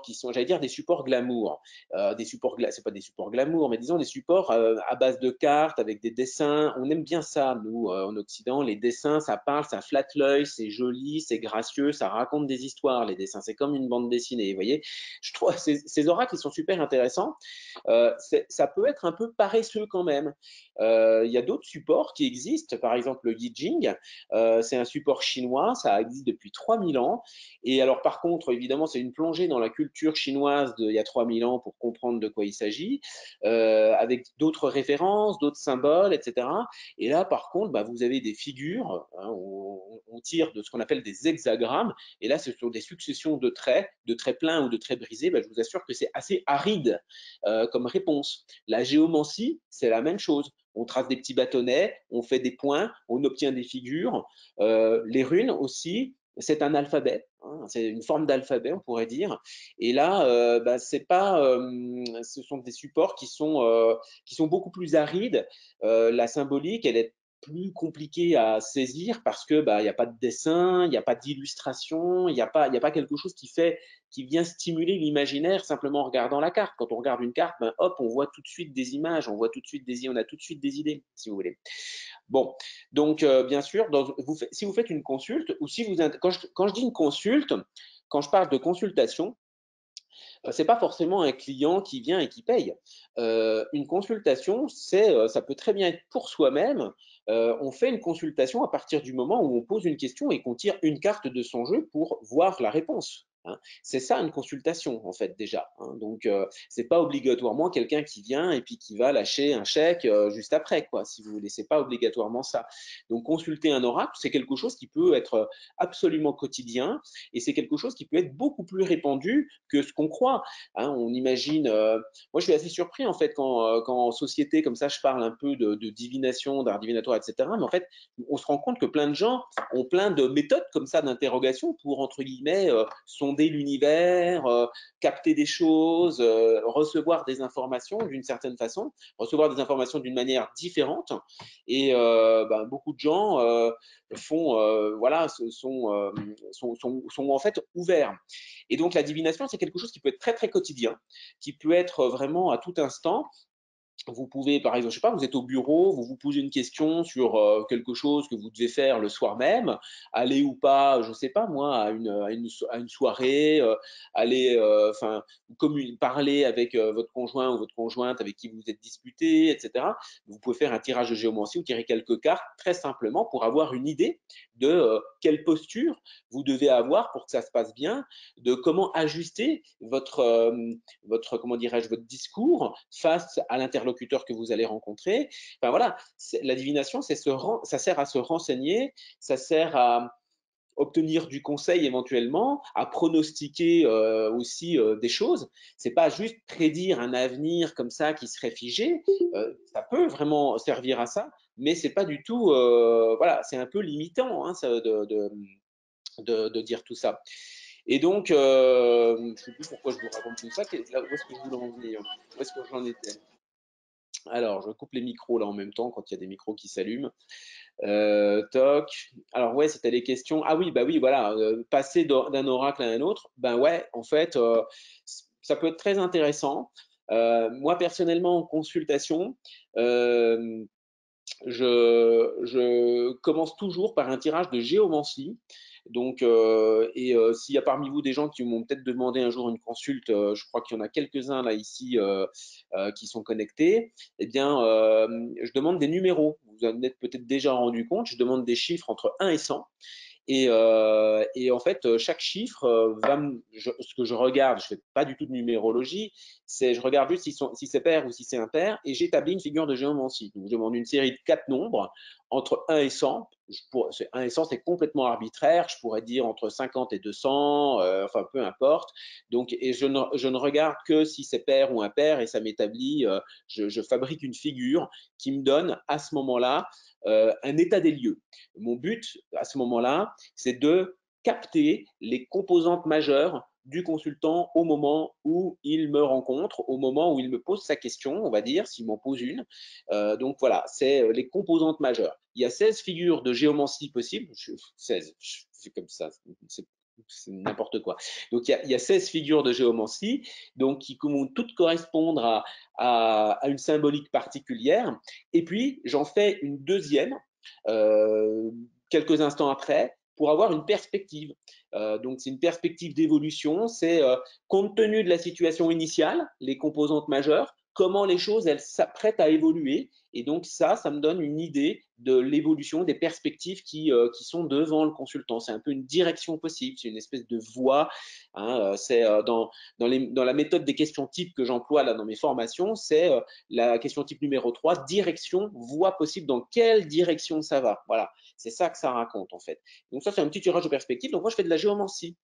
qui sont, j'allais dire, des supports glamour. C'est pas des supports glamour, mais disons des supports à base de cartes avec des dessins. On aime bien ça, nous, en Occident. Les dessins, ça parle, ça flatte l'œil, c'est joli, c'est gracieux, ça raconte des histoires. Les dessins, c'est comme une bande dessinée, vous voyez. Je trouve ces oracles, ils sont super intéressants. Ça peut être un peu paresseux quand même. Il y a d'autres supports qui existent, par exemple le Yi Jing. C'est un support chinois, ça existe depuis 3000 ans. Et alors par contre, évidemment, c'est une plongée dans la culture chinoise d'il y a 3000 ans pour comprendre de quoi il s'agit, avec d'autres références, d'autres symboles, etc. Et là, par contre, bah, vous avez des figures, hein, on tire de ce qu'on appelle des hexagrammes, et là, ce sont des successions de traits pleins ou de traits brisés. Bah, je vous assure que c'est assez aride comme réponse. La géomancie, c'est la même chose. On trace des petits bâtonnets, on fait des points, on obtient des figures. Les runes aussi, c'est un alphabet, hein, c'est une forme d'alphabet, on pourrait dire. Et là, bah, c'est pas, ce sont des supports qui sont beaucoup plus arides. La symbolique, elle est plus compliquée à saisir parce que bah, il n'y a pas de dessin, il n'y a pas d'illustration, il y a pas quelque chose qui vient stimuler l'imaginaire simplement en regardant la carte. Quand on regarde une carte, ben hop, on voit tout de suite des images, on a tout de suite des idées, si vous voulez. Bon, donc bien sûr, si vous faites une consulte ou si vous quand je dis une consulte, quand je parle de consultation, c'est pas forcément un client qui vient et qui paye. Une consultation, ça peut très bien être pour soi-même. On fait une consultation à partir du moment où on pose une question et qu'on tire une carte de son jeu pour voir la réponse. Hein. C'est ça une consultation en fait déjà. Hein. Donc c'est pas obligatoirement quelqu'un qui vient et puis qui va lâcher un chèque juste après quoi. Si vous voulez, c'est pas obligatoirement ça. Donc consulter un oracle, c'est quelque chose qui peut être absolument quotidien et c'est quelque chose qui peut être beaucoup plus répandu que ce qu'on croit. Hein, on imagine. Moi, je suis assez surpris en fait quand en société comme ça, je parle un peu de divination, d'art divinatoire, etc. Mais en fait, on se rend compte que plein de gens ont plein de méthodes comme ça d'interrogation pour entre guillemets sonder l'univers, capter des choses, recevoir des informations d'une certaine façon, recevoir des informations d'une manière différente. Et ben, beaucoup de gens voilà, sont en fait ouverts. Et donc la divination, c'est quelque chose qui peut être très très quotidien, qui peut être vraiment à tout instant. Vous pouvez, par exemple, je sais pas, vous êtes au bureau, vous vous posez une question sur quelque chose que vous devez faire le soir même, aller ou pas, je sais pas moi, à une soirée, aller, enfin, parler avec votre conjoint ou votre conjointe avec qui vous êtes disputé, etc. Vous pouvez faire un tirage de géomancie ou tirer quelques cartes très simplement pour avoir une idée de quelle posture vous devez avoir pour que ça se passe bien, de comment ajuster comment dirais-je, votre discours face à l'interlocuteur que vous allez rencontrer. Enfin voilà, la divination, ça sert à se renseigner, ça sert à obtenir du conseil éventuellement, à pronostiquer aussi des choses. C'est pas juste prédire un avenir comme ça qui serait figé. Ça peut vraiment servir à ça, mais c'est pas du tout. Voilà, c'est un peu limitant hein, de dire tout ça. Et donc, je ne sais plus pourquoi je vous raconte tout ça. Où est-ce que je voulais en venir? Où est-ce que j'en étais? Alors, je coupe les micros là en même temps quand il y a des micros qui s'allument. Toc. Alors ouais, c'était les questions. Ah oui, bah oui, voilà. Passer d'un oracle à un autre, ben ouais, en fait, ça peut être très intéressant. Moi personnellement, en consultation, euh, je commence toujours par un tirage de géomancie. Donc, s'il y a parmi vous des gens qui m'ont peut-être demandé un jour une consulte, je crois qu'il y en a quelques-uns là ici qui sont connectés, eh bien, je demande des numéros. Vous en êtes peut-être déjà rendu compte, je demande des chiffres entre 1 et 100. Et en fait, chaque chiffre ce que je regarde, je fais pas du tout de numérologie, je regarde juste si c'est pair ou si c'est impair, et j'établis une figure de géomancie. Donc, je demande une série de 4 nombres entre 1 et 100. un et 100, c'est complètement arbitraire. Je pourrais dire entre 50 et 200, enfin peu importe. Donc, et je ne regarde que si c'est pair ou impair et ça m'établit, je fabrique une figure qui me donne à ce moment-là un état des lieux. Mon but à ce moment-là, c'est de capter les composantes majeures du consultant au moment où il me rencontre, au moment où il me pose sa question, on va dire, s'il m'en pose une. Donc voilà, c'est les composantes majeures. Il y a 16 figures de géomancie possibles. 16, c'est comme ça, c'est n'importe quoi. Donc il y a 16 figures de géomancie, donc qui vont toutes correspondre à une symbolique particulière. Et puis j'en fais une deuxième quelques instants après pour avoir une perspective. Donc c'est une perspective d'évolution, c'est compte tenu de la situation initiale, les composantes majeures, comment les choses elles s'apprêtent à évoluer. Et donc ça me donne une idée de l'évolution des perspectives qui sont devant le consultant. C'est un peu une direction possible, c'est une espèce de voie. Hein, c'est dans la méthode des questions types que j'emploie là dans mes formations, c'est la question type numéro 3, direction, voie possible, dans quelle direction ça va. Voilà, c'est ça que ça raconte en fait. Donc ça, c'est un petit tirage de perspective. Donc moi, je fais de la géomancie.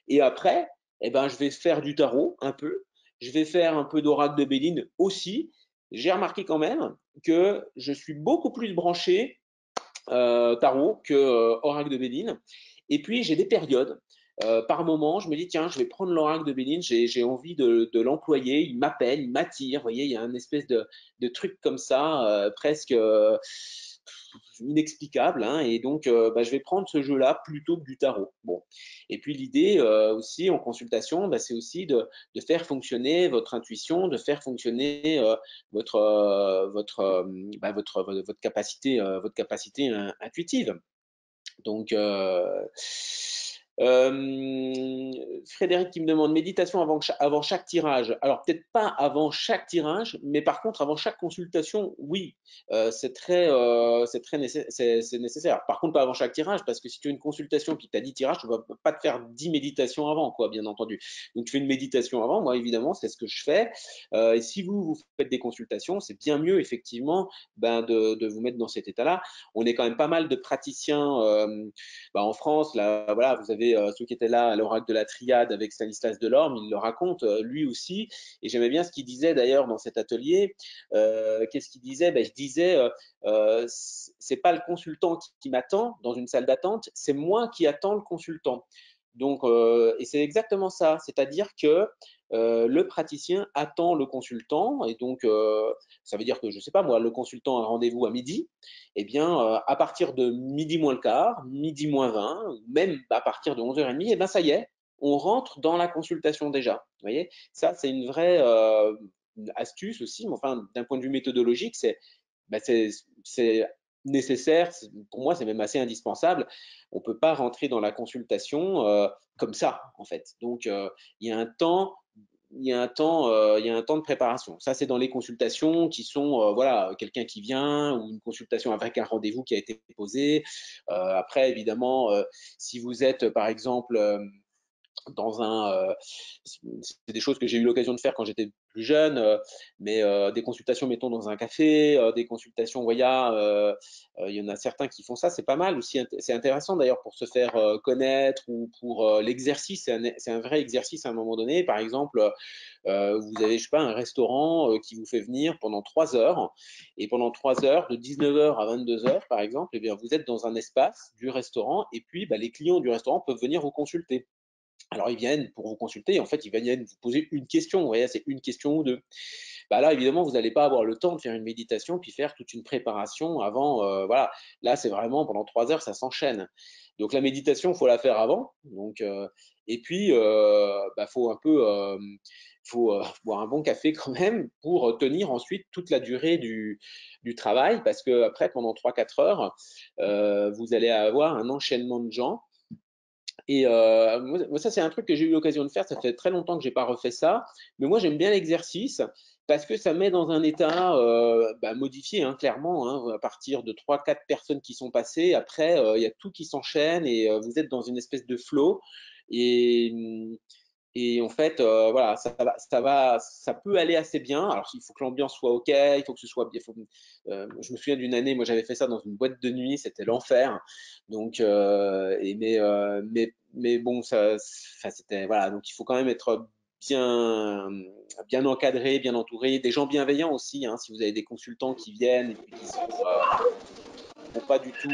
Et après, eh ben, je vais faire du tarot un peu. Je vais faire un peu d'oracle de Béline aussi. J'ai remarqué quand même que je suis beaucoup plus branché tarot que oracle de Béline. Et puis, j'ai des périodes. Par moment, je me dis, tiens, je vais prendre l'oracle de Béline, j'ai envie de l'employer, il m'appelle, il m'attire, vous voyez, il y a un espèce de truc comme ça, presque inexplicable, hein, et donc bah, je vais prendre ce jeu-là plutôt que du tarot. Bon. Et puis l'idée aussi en consultation, bah, c'est aussi de faire fonctionner votre intuition, de faire fonctionner votre capacité intuitive. Donc, Frédéric qui me demande méditation avant chaque tirage. Alors, peut-être pas avant chaque tirage, mais par contre, avant chaque consultation, oui, c'est nécessaire. Par contre, pas avant chaque tirage, parce que si tu as une consultation qui t'a 10 tirages, tu ne vas pas te faire 10 méditations avant, quoi, bien entendu. Donc, tu fais une méditation avant, moi, évidemment, c'est ce que je fais. Et si vous faites des consultations, c'est bien mieux, effectivement, ben, de vous mettre dans cet état-là. On est quand même pas mal de praticiens en France. Là, voilà, vous avez ceux qui étaient là à l'oracle de la Triade avec Stanislas Delorme, il le raconte lui aussi. Et j'aimais bien ce qu'il disait d'ailleurs dans cet atelier. Qu'est-ce qu'il disait? Il disait c'est pas le consultant qui m'attend dans une salle d'attente, c'est moi qui attends le consultant. Donc, et c'est exactement ça, c'est-à-dire que le praticien attend le consultant, et donc ça veut dire que, je sais pas moi, le consultant a un rendez-vous à midi, eh bien, à partir de midi moins le quart, midi moins 20, même à partir de 11h30, eh bien, ça y est, on rentre dans la consultation déjà. Vous voyez, ça, c'est une vraie astuce aussi, mais enfin, d'un point de vue méthodologique, c'est nécessaire, pour moi, c'est même assez indispensable. On ne peut pas rentrer dans la consultation comme ça, en fait. Donc, il y a un temps il y a un temps, il y a un temps de préparation. Ça, c'est dans les consultations qui sont, voilà, quelqu'un qui vient ou une consultation avec un rendez-vous qui a été posé. Après, évidemment, si vous êtes, par exemple, dans c'est des choses que j'ai eu l'occasion de faire quand j'étais plus jeune, mais des consultations, mettons, dans un café, des consultations Voya, il y en a certains qui font ça, c'est pas mal aussi. C'est intéressant d'ailleurs pour se faire connaître ou pour l'exercice. C'est un vrai exercice à un moment donné. Par exemple, vous avez, je sais pas, un restaurant qui vous fait venir pendant 3 heures, et pendant 3 heures, de 19h à 22h, par exemple, eh bien, vous êtes dans un espace du restaurant, et puis les clients du restaurant peuvent venir vous consulter. Alors, ils viennent pour vous consulter. En fait, ils viennent vous poser une question. Vous voyez, c'est une question ou deux. Là, évidemment, vous n'allez pas avoir le temps de faire une méditation puis faire toute une préparation avant. Voilà, là, c'est vraiment pendant 3 heures, ça s'enchaîne. Donc, la méditation, il faut la faire avant. Donc, et puis, faut un peu, faut boire un bon café quand même pour tenir ensuite toute la durée du travail, parce que après, pendant 3-4 heures, vous allez avoir un enchaînement de gens. Et moi, ça, c'est un truc que j'ai eu l'occasion de faire. Ça fait très longtemps que j'ai pas refait ça. Mais moi, j'aime bien l'exercice parce que ça met dans un état modifié, hein, clairement. Hein, à partir de 3-4 personnes qui sont passées, après, il y a tout qui s'enchaîne et vous êtes dans une espèce de flow. Et, Et en fait, voilà, ça peut aller assez bien. Alors, il faut que l'ambiance soit OK, il faut que ce soit bien. Je me souviens d'une année, moi, j'avais fait ça dans une boîte de nuit, c'était l'enfer. Donc, mais bon, enfin, c'était voilà. Donc, il faut quand même être bien encadré, bien entouré, des gens bienveillants aussi. Hein, si vous avez des consultants qui viennent et puis qui sont pas du tout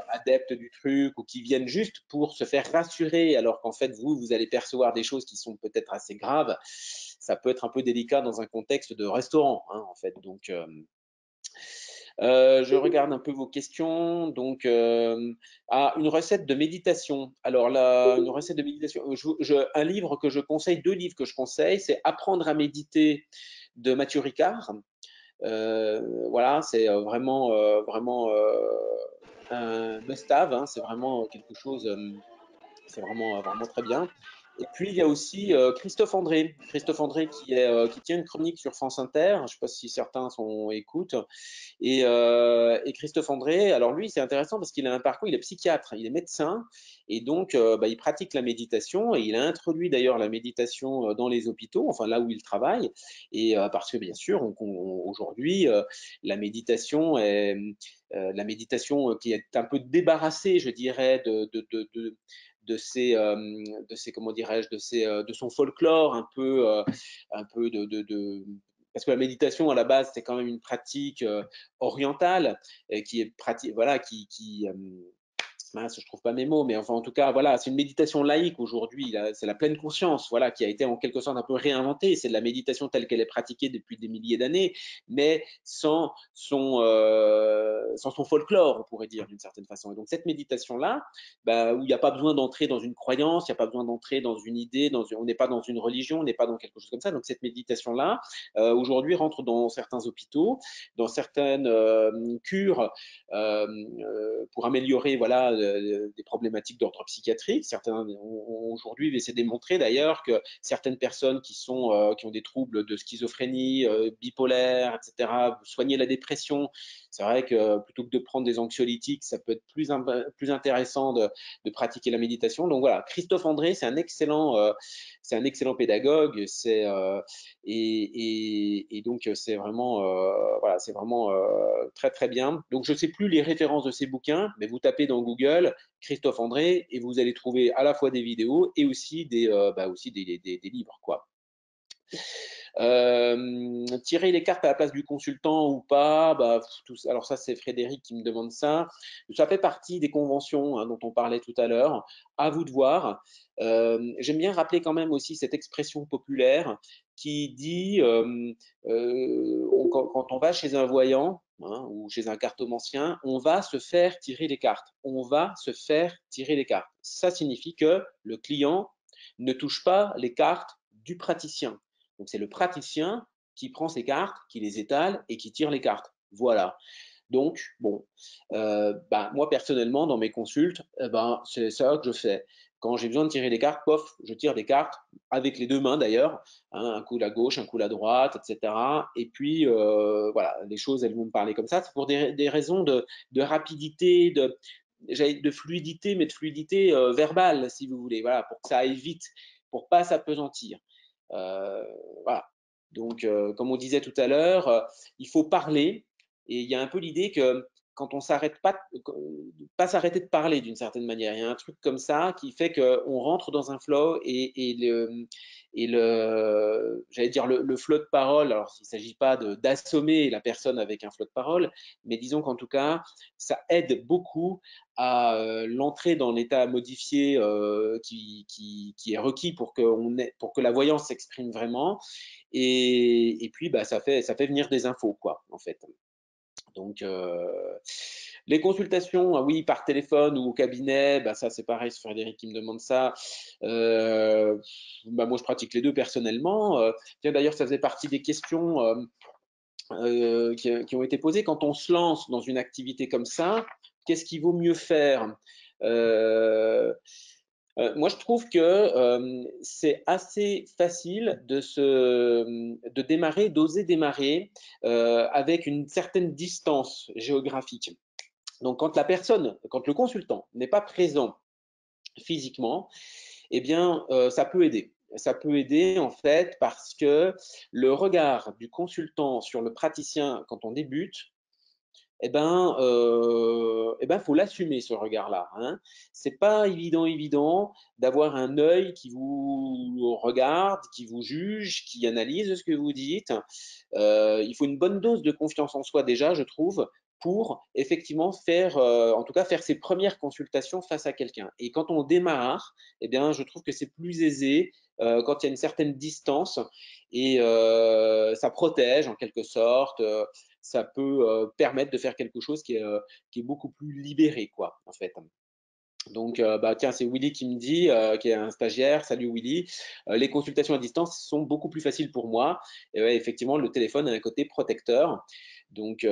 adeptes du truc ou qui viennent juste pour se faire rassurer alors qu'en fait vous allez percevoir des choses qui sont peut-être assez graves, ça peut être un peu délicat dans un contexte de restaurant, hein, en fait. Donc je regarde un peu vos questions. Donc, une recette de méditation. Alors là, une recette de méditation. Un livre que je conseille, deux livres que je conseille, c'est Apprendre à méditer de Mathieu Ricard. Voilà, c'est vraiment un must-have, hein, c'est vraiment quelque chose, c'est vraiment très bien. Et puis il y a aussi Christophe André qui tient une chronique sur France Inter. Je ne sais pas si certains écoutent. Et Christophe André, alors lui, c'est intéressant parce qu'il a un parcours, il est psychiatre, il est médecin, et donc il pratique la méditation, et il a introduit d'ailleurs la méditation dans les hôpitaux, enfin là où il travaille, et parce que bien sûr, aujourd'hui, la méditation qui est un peu débarrassée, je dirais, de ses comment dirais-je, de son folklore un peu parce que la méditation à la base c'est quand même une pratique orientale qui est pratique, voilà, mince, je trouve pas mes mots, mais enfin en tout cas, voilà, c'est une méditation laïque aujourd'hui. C'est la pleine conscience, voilà, qui a été en quelque sorte un peu réinventée. C'est de la méditation telle qu'elle est pratiquée depuis des milliers d'années, mais sans son folklore, on pourrait dire d'une certaine façon. Et donc cette méditation-là, bah, où il n'y a pas besoin d'entrer dans une croyance, il n'y a pas besoin d'entrer dans une idée, on n'est pas dans une religion, on n'est pas dans quelque chose comme ça. Donc cette méditation-là, aujourd'hui, rentre dans certains hôpitaux, dans certaines cures pour améliorer voilà, des problématiques d'ordre psychiatrique. Certains aujourd'hui, c'est démontré d'ailleurs que certaines personnes qui ont des troubles de schizophrénie, bipolaire, etc., soigner la dépression, c'est vrai que plutôt que de prendre des anxiolytiques, ça peut être plus intéressant de pratiquer la méditation. Donc voilà, Christophe André, c'est un excellent pédagogue, et donc c'est vraiment voilà, c'est vraiment très très bien. Donc je sais plus les références de ces bouquins, mais vous tapez dans Google Christophe André et vous allez trouver à la fois des vidéos et aussi des livres, quoi. Tirer les cartes à la place du consultant ou pas, bah, alors ça c'est Frédéric qui me demande ça. Ça fait partie des conventions, hein, dont on parlait tout à l'heure. À vous de voir. J'aime bien rappeler quand même aussi cette expression populaire qui dit quand on va chez un voyant, hein, ou chez un cartomancien, on va se faire tirer les cartes. On va se faire tirer les cartes. Ça signifie que le client ne touche pas les cartes du praticien. Donc c'est le praticien qui prend ses cartes, qui les étale et qui tire les cartes. Voilà. Donc, bon, moi personnellement, dans mes consultes, c'est ça que je fais. Quand j'ai besoin de tirer des cartes, pof, je tire des cartes, avec les deux mains d'ailleurs, hein, un coup à gauche, un coup à droite, etc. Et puis, voilà, les choses, elles vont me parler comme ça. C'est pour des raisons de rapidité, de fluidité, mais de fluidité verbale, si vous voulez, voilà, pour que ça aille vite, pour pas s'apesantir. Euh, voilà. Donc, comme on disait tout à l'heure, il faut parler. Et il y a un peu l'idée que quand on s'arrête pas s'arrêter de parler d'une certaine manière. Il y a un truc comme ça qui fait qu'on rentre dans un flow j'allais dire le flow de parole. Alors, il ne s'agit pas d'assommer la personne avec un flow de parole, mais disons qu'en tout cas, ça aide beaucoup à l'entrée dans l'état modifié qui est requis pour que la voyance s'exprime vraiment. Et puis, bah, ça fait venir des infos, quoi, en fait. Donc, les consultations, ah oui, par téléphone ou au cabinet, bah, ça c'est pareil, c'est Frédéric qui me demande ça. Moi, je pratique les deux personnellement. Tiens, d'ailleurs, ça faisait partie des questions qui ont été posées. Quand on se lance dans une activité comme ça, qu'est-ce qu'il vaut mieux faire? Moi, je trouve que c'est assez facile de démarrer, d'oser démarrer avec une certaine distance géographique. Donc, quand le consultant n'est pas présent physiquement, eh bien, ça peut aider. Ça peut aider en fait parce que le regard du consultant sur le praticien quand on débute, faut l'assumer ce regard-là, hein. C'est pas évident d'avoir un œil qui vous regarde, qui vous juge, qui analyse ce que vous dites. Il faut une bonne dose de confiance en soi déjà, je trouve, pour effectivement faire, en tout cas faire ses premières consultations face à quelqu'un. Et quand on démarre, eh bien, je trouve que c'est plus aisé quand il y a une certaine distance et ça protège en quelque sorte. Ça peut permettre de faire quelque chose qui est beaucoup plus libéré, quoi, en fait. Donc, tiens, c'est Willy qui me dit, qui est un stagiaire. Salut Willy. Les consultations à distance sont beaucoup plus faciles pour moi. Et ouais, effectivement, le téléphone a un côté protecteur. Donc,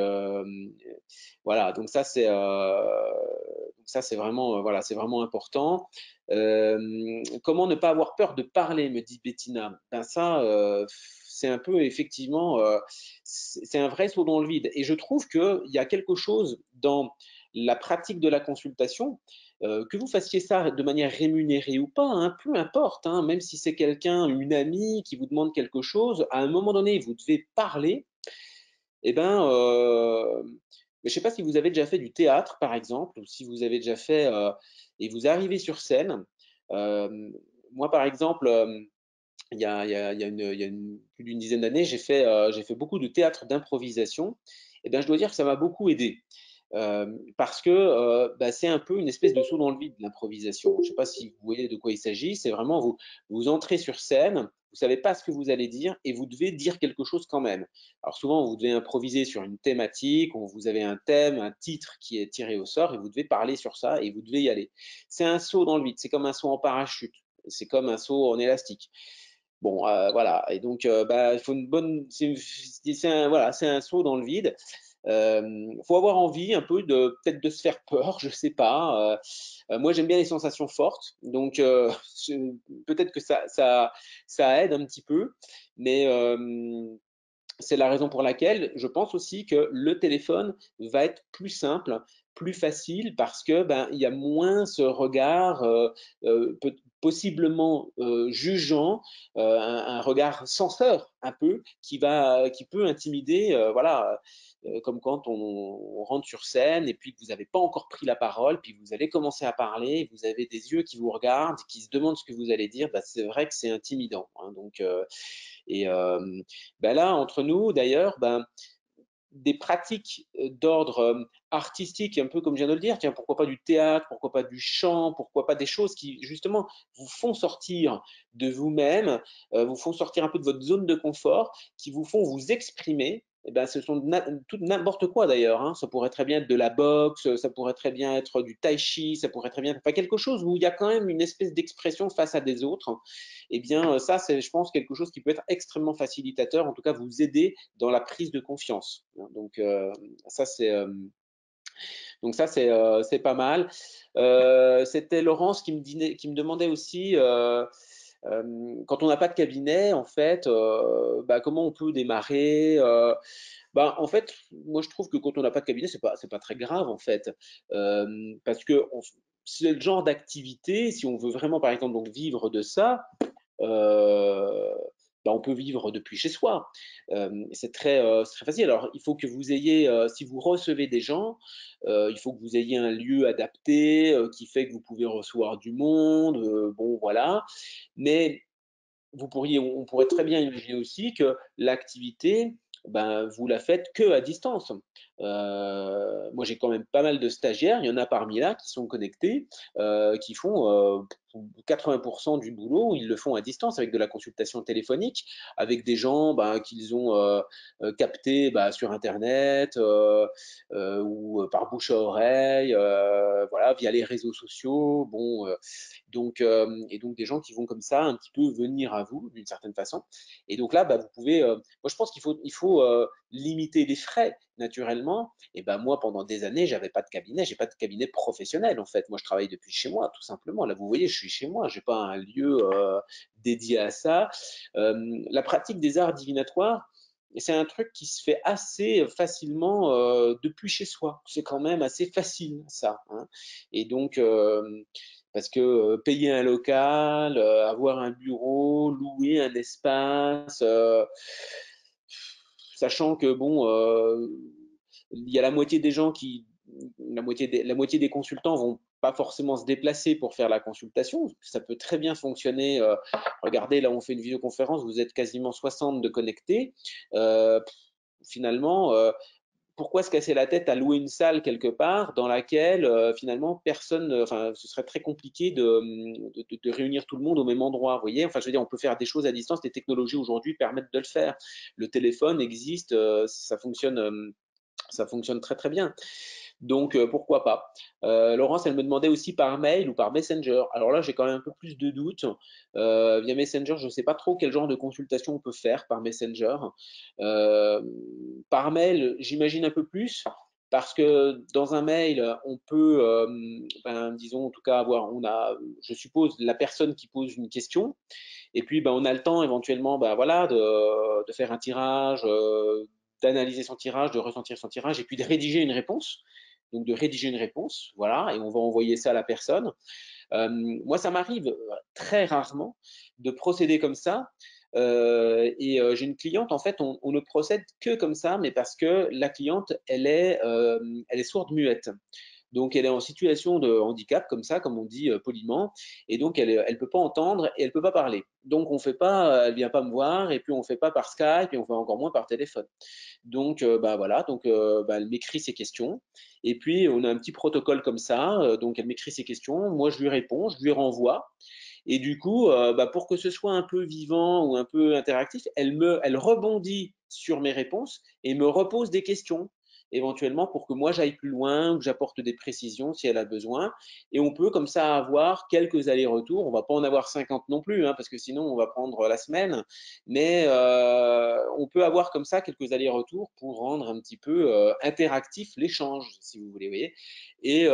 voilà. Donc ça, c'est vraiment, voilà, c'est vraiment important. Comment ne pas avoir peur de parler, me dit Bettina. Ben ça, c'est un peu effectivement, c'est un vrai saut dans le vide. Et je trouve qu'il y a quelque chose dans la pratique de la consultation que vous fassiez ça de manière rémunérée ou pas, hein, peu importe, hein, même si c'est quelqu'un, une amie qui vous demande quelque chose, à un moment donné, vous devez parler, eh ben, je ne sais pas si vous avez déjà fait du théâtre, par exemple, ou si vous avez déjà fait, et vous arrivez sur scène. Euh, Moi, par exemple, plus d'une dizaine d'années, j'ai fait beaucoup de théâtre d'improvisation. Et ben, je dois dire que ça m'a beaucoup aidé. Parce que c'est un peu une espèce de saut dans le vide, l'improvisation. Je ne sais pas si vous voyez de quoi il s'agit. C'est vraiment vous entrez sur scène, vous savez pas ce que vous allez dire et vous devez dire quelque chose quand même. Alors souvent, vous devez improviser sur une thématique, ou vous avez un thème, un titre qui est tiré au sort et vous devez parler sur ça et vous devez y aller. C'est un saut dans le vide, c'est comme un saut en parachute, c'est comme un saut en élastique. Bon, voilà. Et donc, il faut une bonne. Voilà, c'est un saut dans le vide. Faut avoir envie un peu de peut-être de se faire peur, je sais pas. Moi, j'aime bien les sensations fortes, donc peut-être que ça aide un petit peu, mais c'est la raison pour laquelle je pense aussi que le téléphone va être plus simple, plus facile, parce que il y a moins ce regard possiblement jugeant, un regard censeur un peu qui peut intimider, voilà. Comme quand on rentre sur scène et puis que vous n'avez pas encore pris la parole, puis vous allez commencer à parler, vous avez des yeux qui vous regardent, qui se demandent ce que vous allez dire, c'est vrai que c'est intimidant, hein. Donc, et là, entre nous, d'ailleurs, des pratiques d'ordre artistique, un peu comme je viens de le dire, tiens, pourquoi pas du théâtre, pourquoi pas du chant, pourquoi pas des choses qui, justement, vous font sortir de vous-même, vous font sortir un peu de votre zone de confort, qui vous font vous exprimer. Eh ben, ce sont tout n'importe quoi d'ailleurs, hein. Ça pourrait très bien être de la boxe, ça pourrait très bien être du tai chi, ça pourrait très bien être quelque chose où il y a quand même une espèce d'expression face à des autres. Eh bien, ça, c'est, je pense, quelque chose qui peut être extrêmement facilitateur, en tout cas vous aider dans la prise de confiance. Donc, ça, c'est c'est pas mal. C'était Laurence qui me demandait aussi, quand on n'a pas de cabinet, en fait, comment on peut démarrer en fait, moi je trouve que quand on n'a pas de cabinet, c'est pas très grave en fait, parce que c'est le genre d'activité, si on veut vraiment par exemple donc vivre de ça, euh, on peut vivre depuis chez soi. C'est très facile. Alors, il faut que vous ayez, si vous recevez des gens, il faut que vous ayez un lieu adapté qui fait que vous pouvez recevoir du monde. Bon, voilà. Mais on pourrait très bien imaginer aussi que l'activité, vous la faites que à distance. Moi, j'ai quand même pas mal de stagiaires, il y en a parmi là qui sont connectés, qui font 80% du boulot, ils le font à distance avec de la consultation téléphonique, avec des gens qu'ils ont captés sur Internet ou par bouche à oreille, voilà, via les réseaux sociaux. Bon, et donc des gens qui vont comme ça un petit peu venir à vous d'une certaine façon. Et donc là, vous pouvez. Moi, je pense il faut limiter les frais naturellement. Et moi, pendant des années, j'avais pas de cabinet, j'ai pas de cabinet professionnel en fait. Moi, je travaille depuis chez moi, tout simplement. Là, vous voyez, je suis chez moi, j'ai pas un lieu dédié à ça. La pratique des arts divinatoires. C'est un truc qui se fait assez facilement depuis chez soi. C'est quand même assez facile, ça, hein. Et donc, Parce que payer un local, avoir un bureau, louer un espace, sachant que bon, il y a la moitié des gens qui, la moitié des consultants vont pas forcément se déplacer pour faire la consultation. Ça peut très bien fonctionner. Regardez, là, on fait une vidéoconférence, vous êtes quasiment 60 de connectés. Finalement, pourquoi se casser la tête à louer une salle quelque part dans laquelle finalement personne, enfin, ce serait très compliqué de réunir tout le monde au même endroit, vous voyez. Enfin, je veux dire, on peut faire des choses à distance. Les technologies aujourd'hui permettent de le faire. Le téléphone existe, ça fonctionne très très bien. Donc pourquoi pas. Laurence, elle me demandait aussi par mail ou par Messenger. Alors là, j'ai quand même un peu plus de doutes. Via Messenger, je ne sais pas trop quel genre de consultation on peut faire par Messenger. Euh, Par mail, j'imagine un peu plus. Parce que dans un mail, on peut, disons, en tout cas, je suppose, la personne qui pose une question, et puis on a le temps éventuellement, voilà, de faire un tirage, d'analyser son tirage, de ressentir son tirage, et puis de rédiger une réponse. Donc de rédiger une réponse, voilà, et on va envoyer ça à la personne. Moi, ça m'arrive très rarement de procéder comme ça. J'ai une cliente, en fait, on ne procède que comme ça, mais parce que la cliente, elle est sourde muette. Donc, elle est en situation de handicap, comme ça, comme on dit poliment, et donc elle peut pas entendre et elle peut pas parler. Donc, on fait pas, elle vient pas me voir, et puis on fait pas par Skype, et on fait encore moins par téléphone. Donc, voilà, donc elle m'écrit ses questions, et puis on a un petit protocole comme ça. Donc, elle m'écrit ses questions, moi je lui réponds, je lui renvoie, et du coup, pour que ce soit un peu vivant ou un peu interactif, elle rebondit sur mes réponses et me repose des questions, éventuellement pour que moi j'aille plus loin ou que j'apporte des précisions si elle a besoin. Et on peut comme ça avoir quelques allers-retours. On va pas en avoir 50 non plus, hein, parce que sinon on va prendre la semaine. Mais on peut avoir comme ça quelques allers-retours pour rendre un petit peu interactif l'échange, si vous voulez, voyez. Et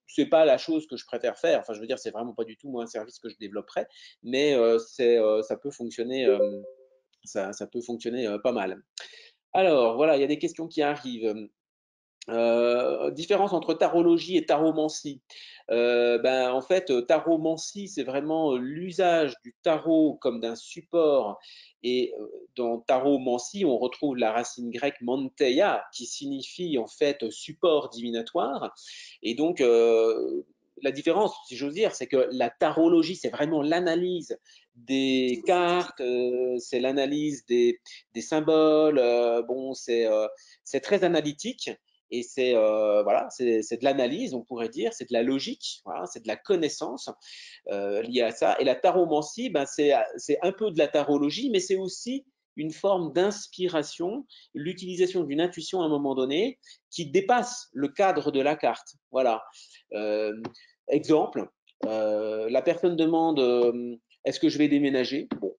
c'est pas la chose que je préfère faire. Enfin, je veux dire, c'est vraiment pas du tout moi un service que je développerais, mais ça peut fonctionner, ça peut fonctionner pas mal. Alors voilà, il y a des questions qui arrivent. Différence entre tarologie et taromancie. En fait, taromancie, c'est vraiment l'usage du tarot comme d'un support. Et dans taromancie, on retrouve la racine grecque manteia, qui signifie en fait support divinatoire. Et donc, la différence, si j'ose dire, c'est que la tarologie, c'est vraiment l'analyse des cartes, c'est l'analyse des symboles. C'est très analytique. Et c'est voilà, c'est de l'analyse, on pourrait dire, c'est de la logique, voilà, c'est de la connaissance liée à ça. Et la taromancie, c'est un peu de la tarologie, mais c'est aussi une forme d'inspiration, l'utilisation d'une intuition à un moment donné qui dépasse le cadre de la carte. Voilà. Euh, Exemple, la personne demande est-ce que je vais déménager? Bon,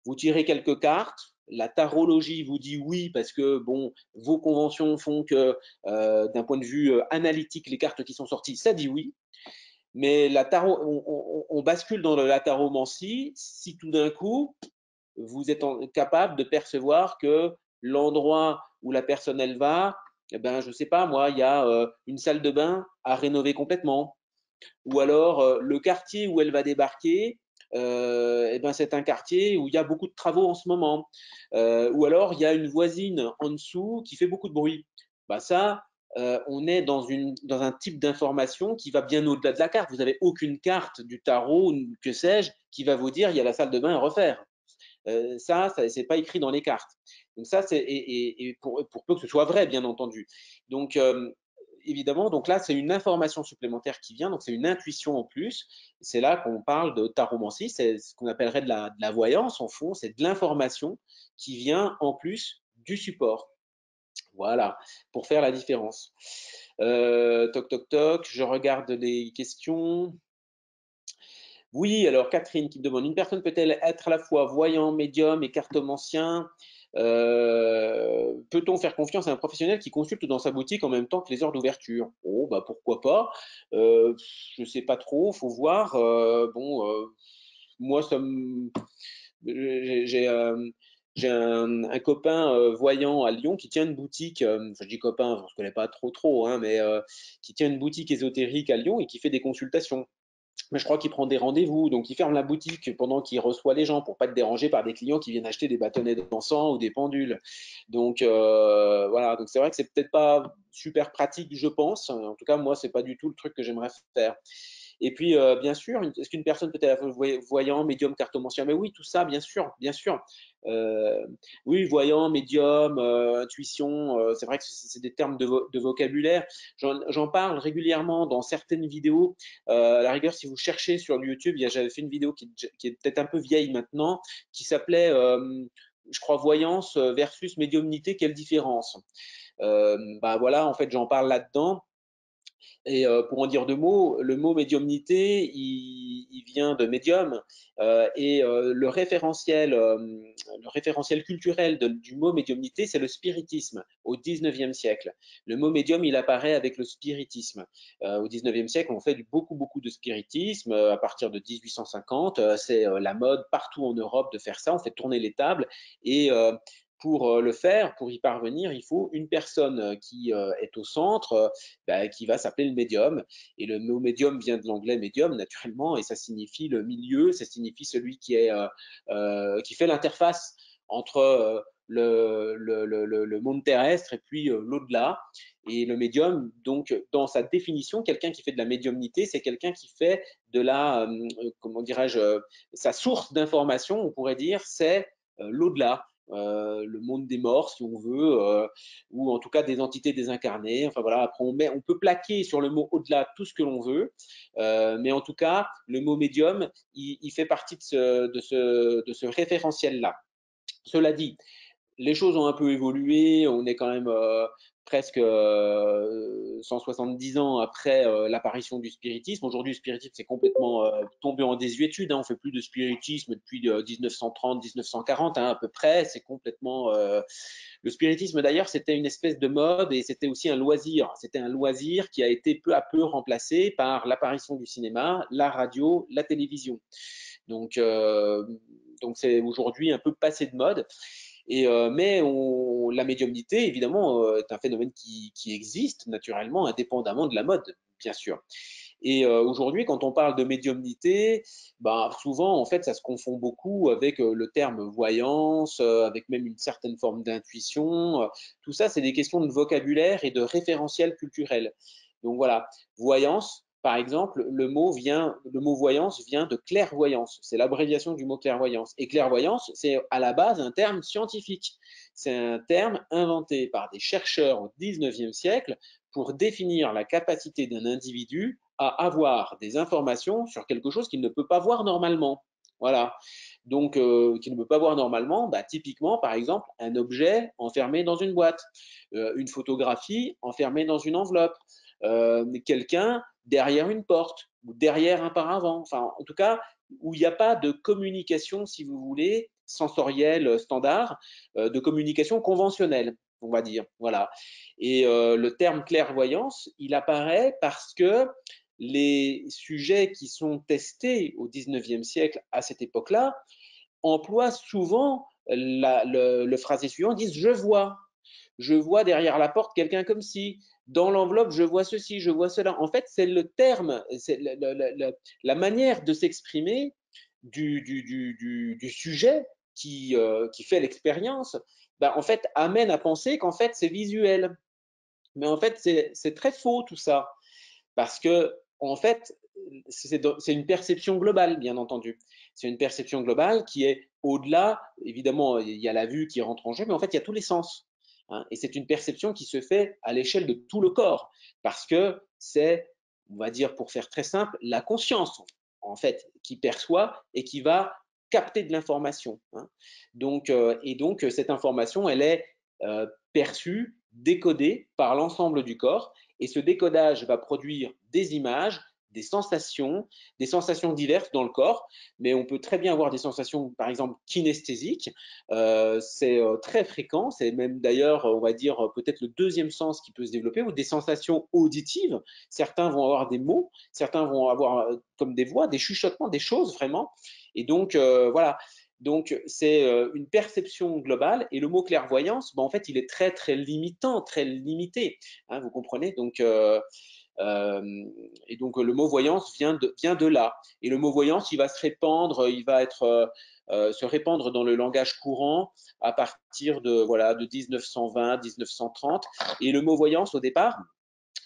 vous tirez quelques cartes. La tarologie vous dit oui parce que bon, vos conventions font que d'un point de vue analytique, les cartes qui sont sorties, ça dit oui. Mais on bascule dans la taromancie si tout d'un coup vous êtes capable de percevoir que l'endroit où la personne elle va, eh ben je sais pas moi, il y a une salle de bain à rénover complètement, ou alors le quartier où elle va débarquer, c'est un quartier où il y a beaucoup de travaux en ce moment. Ou alors il y a une voisine en dessous qui fait beaucoup de bruit. Ça, on est dans un type d'information qui va bien au-delà de la carte. Vous n'avez aucune carte du tarot, que sais-je, qui va vous dire il y a la salle de bain à refaire. Ça c'est pas écrit dans les cartes. Donc ça, et pour peu que ce soit vrai, bien entendu. Donc évidemment, donc là, c'est une information supplémentaire qui vient, donc c'est une intuition en plus. C'est là qu'on parle de taromancie, c'est ce qu'on appellerait de la voyance, en fond, c'est de l'information qui vient en plus du support. Voilà, pour faire la différence. Toc, toc, toc, je regarde les questions. Oui, alors Catherine qui me demande, une personne peut-elle être à la fois voyant, médium et cartomancien? Peut-on faire confiance à un professionnel qui consulte dans sa boutique en même temps que les heures d'ouverture? Oh, pourquoi pas. Euh, je sais pas trop, faut voir. Moi, j'ai un copain voyant à Lyon qui tient une boutique. Enfin, je dis copain, je ne connais pas trop, hein, mais qui tient une boutique ésotérique à Lyon et qui fait des consultations. mais je crois qu'il prend des rendez-vous, donc il ferme la boutique pendant qu'il reçoit les gens pour pas être dérangé par des clients qui viennent acheter des bâtonnets d'encens ou des pendules. Donc voilà, donc c'est vrai que c'est peut-être pas super pratique, je pense. En tout cas, moi, c'est pas du tout le truc que j'aimerais faire. Et puis, bien sûr, est-ce qu'une personne peut être voyant, médium, cartomancien? Mais oui, tout ça, bien sûr, bien sûr. Euh, oui, voyant, médium, intuition, c'est vrai que c'est des termes de vocabulaire. J'en parle régulièrement dans certaines vidéos. À la rigueur, si vous cherchez sur YouTube, j'avais fait une vidéo qui est peut-être un peu vieille maintenant, qui s'appelait, je crois, voyance versus médiumnité, quelle différence? Bah voilà, en fait, j'en parle là-dedans. Et pour en dire deux mots, le mot médiumnité, il vient de médium, et le référentiel culturel du mot médiumnité, c'est le spiritisme au 19e siècle. Le mot médium, il apparaît avec le spiritisme. Au 19e siècle, on fait beaucoup, beaucoup de spiritisme. À partir de 1850, c'est la mode partout en Europe de faire ça. On fait tourner les tables et pour le faire, pour y parvenir, il faut une personne qui est au centre, bah, qui va s'appeler le médium. Et le mot médium vient de l'anglais médium, naturellement, et ça signifie le milieu, ça signifie celui qui fait l'interface entre le monde terrestre et puis l'au-delà. Et le médium, donc, dans sa définition, quelqu'un qui fait de la médiumnité, c'est quelqu'un qui fait de comment dirais-je, sa source d'information, on pourrait dire, c'est l'au-delà. Le monde des morts, si on veut, ou en tout cas des entités désincarnées. Enfin voilà, après on peut plaquer sur le mot au-delà tout ce que l'on veut, mais en tout cas, le mot médium, il fait partie de ce référentiel-là. Cela dit, les choses ont un peu évolué. On est quand même presque 170 ans après l'apparition du spiritisme. Aujourd'hui, le spiritisme c'est complètement tombé en désuétude. Hein. On fait plus de spiritisme depuis 1930, 1940 hein, à peu près. C'est complètement le spiritisme d'ailleurs, c'était une espèce de mode et c'était aussi un loisir. C'était un loisir qui a été peu à peu remplacé par l'apparition du cinéma, la radio, la télévision. Donc, donc c'est aujourd'hui un peu passé de mode. Et, mais la médiumnité, évidemment, est un phénomène qui existe naturellement, indépendamment de la mode, bien sûr. Et aujourd'hui, quand on parle de médiumnité, ben, souvent, en fait, ça se confond beaucoup avec le terme voyance, avec même une certaine forme d'intuition. Tout ça, c'est des questions de vocabulaire et de référentiel culturel. Donc voilà, voyance, par exemple, le mot voyance vient de clairvoyance. C'est l'abréviation du mot clairvoyance. Et clairvoyance, c'est à la base un terme scientifique. C'est un terme inventé par des chercheurs au 19e siècle pour définir la capacité d'un individu à avoir des informations sur quelque chose qu'il ne peut pas voir normalement. Voilà. Donc, qu'il ne peut pas voir normalement, bah, typiquement, par exemple, un objet enfermé dans une boîte, une photographie enfermée dans une enveloppe, quelqu'un derrière une porte ou derrière un paravent. Enfin, en tout cas, où il n'y a pas de communication, si vous voulez, sensorielle standard, de communication conventionnelle, on va dire. Voilà. Et le terme clairvoyance, il apparaît parce que les sujets qui sont testés au 19e siècle à cette époque-là emploient souvent le phrasé suivant, disent je vois derrière la porte quelqu'un comme si, dans l'enveloppe, je vois ceci, je vois cela. En fait, c'est le terme, c'est la manière de s'exprimer du sujet qui fait l'expérience, bah, en fait, amène à penser qu'en fait, c'est visuel. Mais en fait, c'est très faux tout ça, parce que en fait, c'est une perception globale, bien entendu. C'est une perception globale qui est au-delà, évidemment, il y a la vue qui rentre en jeu, mais en fait, il y a tous les sens. Hein, et c'est une perception qui se fait à l'échelle de tout le corps, parce que c'est, on va dire, pour faire très simple, la conscience, en fait, qui perçoit et qui va capter de l'information. Hein. Donc, et donc, cette information, elle est perçue, décodée par l'ensemble du corps, et ce décodage va produire des sensations diverses dans le corps, mais on peut très bien avoir des sensations, par exemple, kinesthésiques. C'est très fréquent, c'est même d'ailleurs, on va dire, peut-être le deuxième sens qui peut se développer, ou des sensations auditives. Certains vont avoir des mots, certains vont avoir comme des voix, des chuchotements, des choses vraiment. Et donc, voilà. Donc, c'est une perception globale et le mot clairvoyance, ben, en fait, il est très, très limitant, très limité. Hein, vous comprenez? Donc, Et donc le mot voyance vient de là. Et le mot voyance, il va se répandre, il va être se répandre dans le langage courant à partir de voilà de 1920, 1930. Et le mot voyance au départ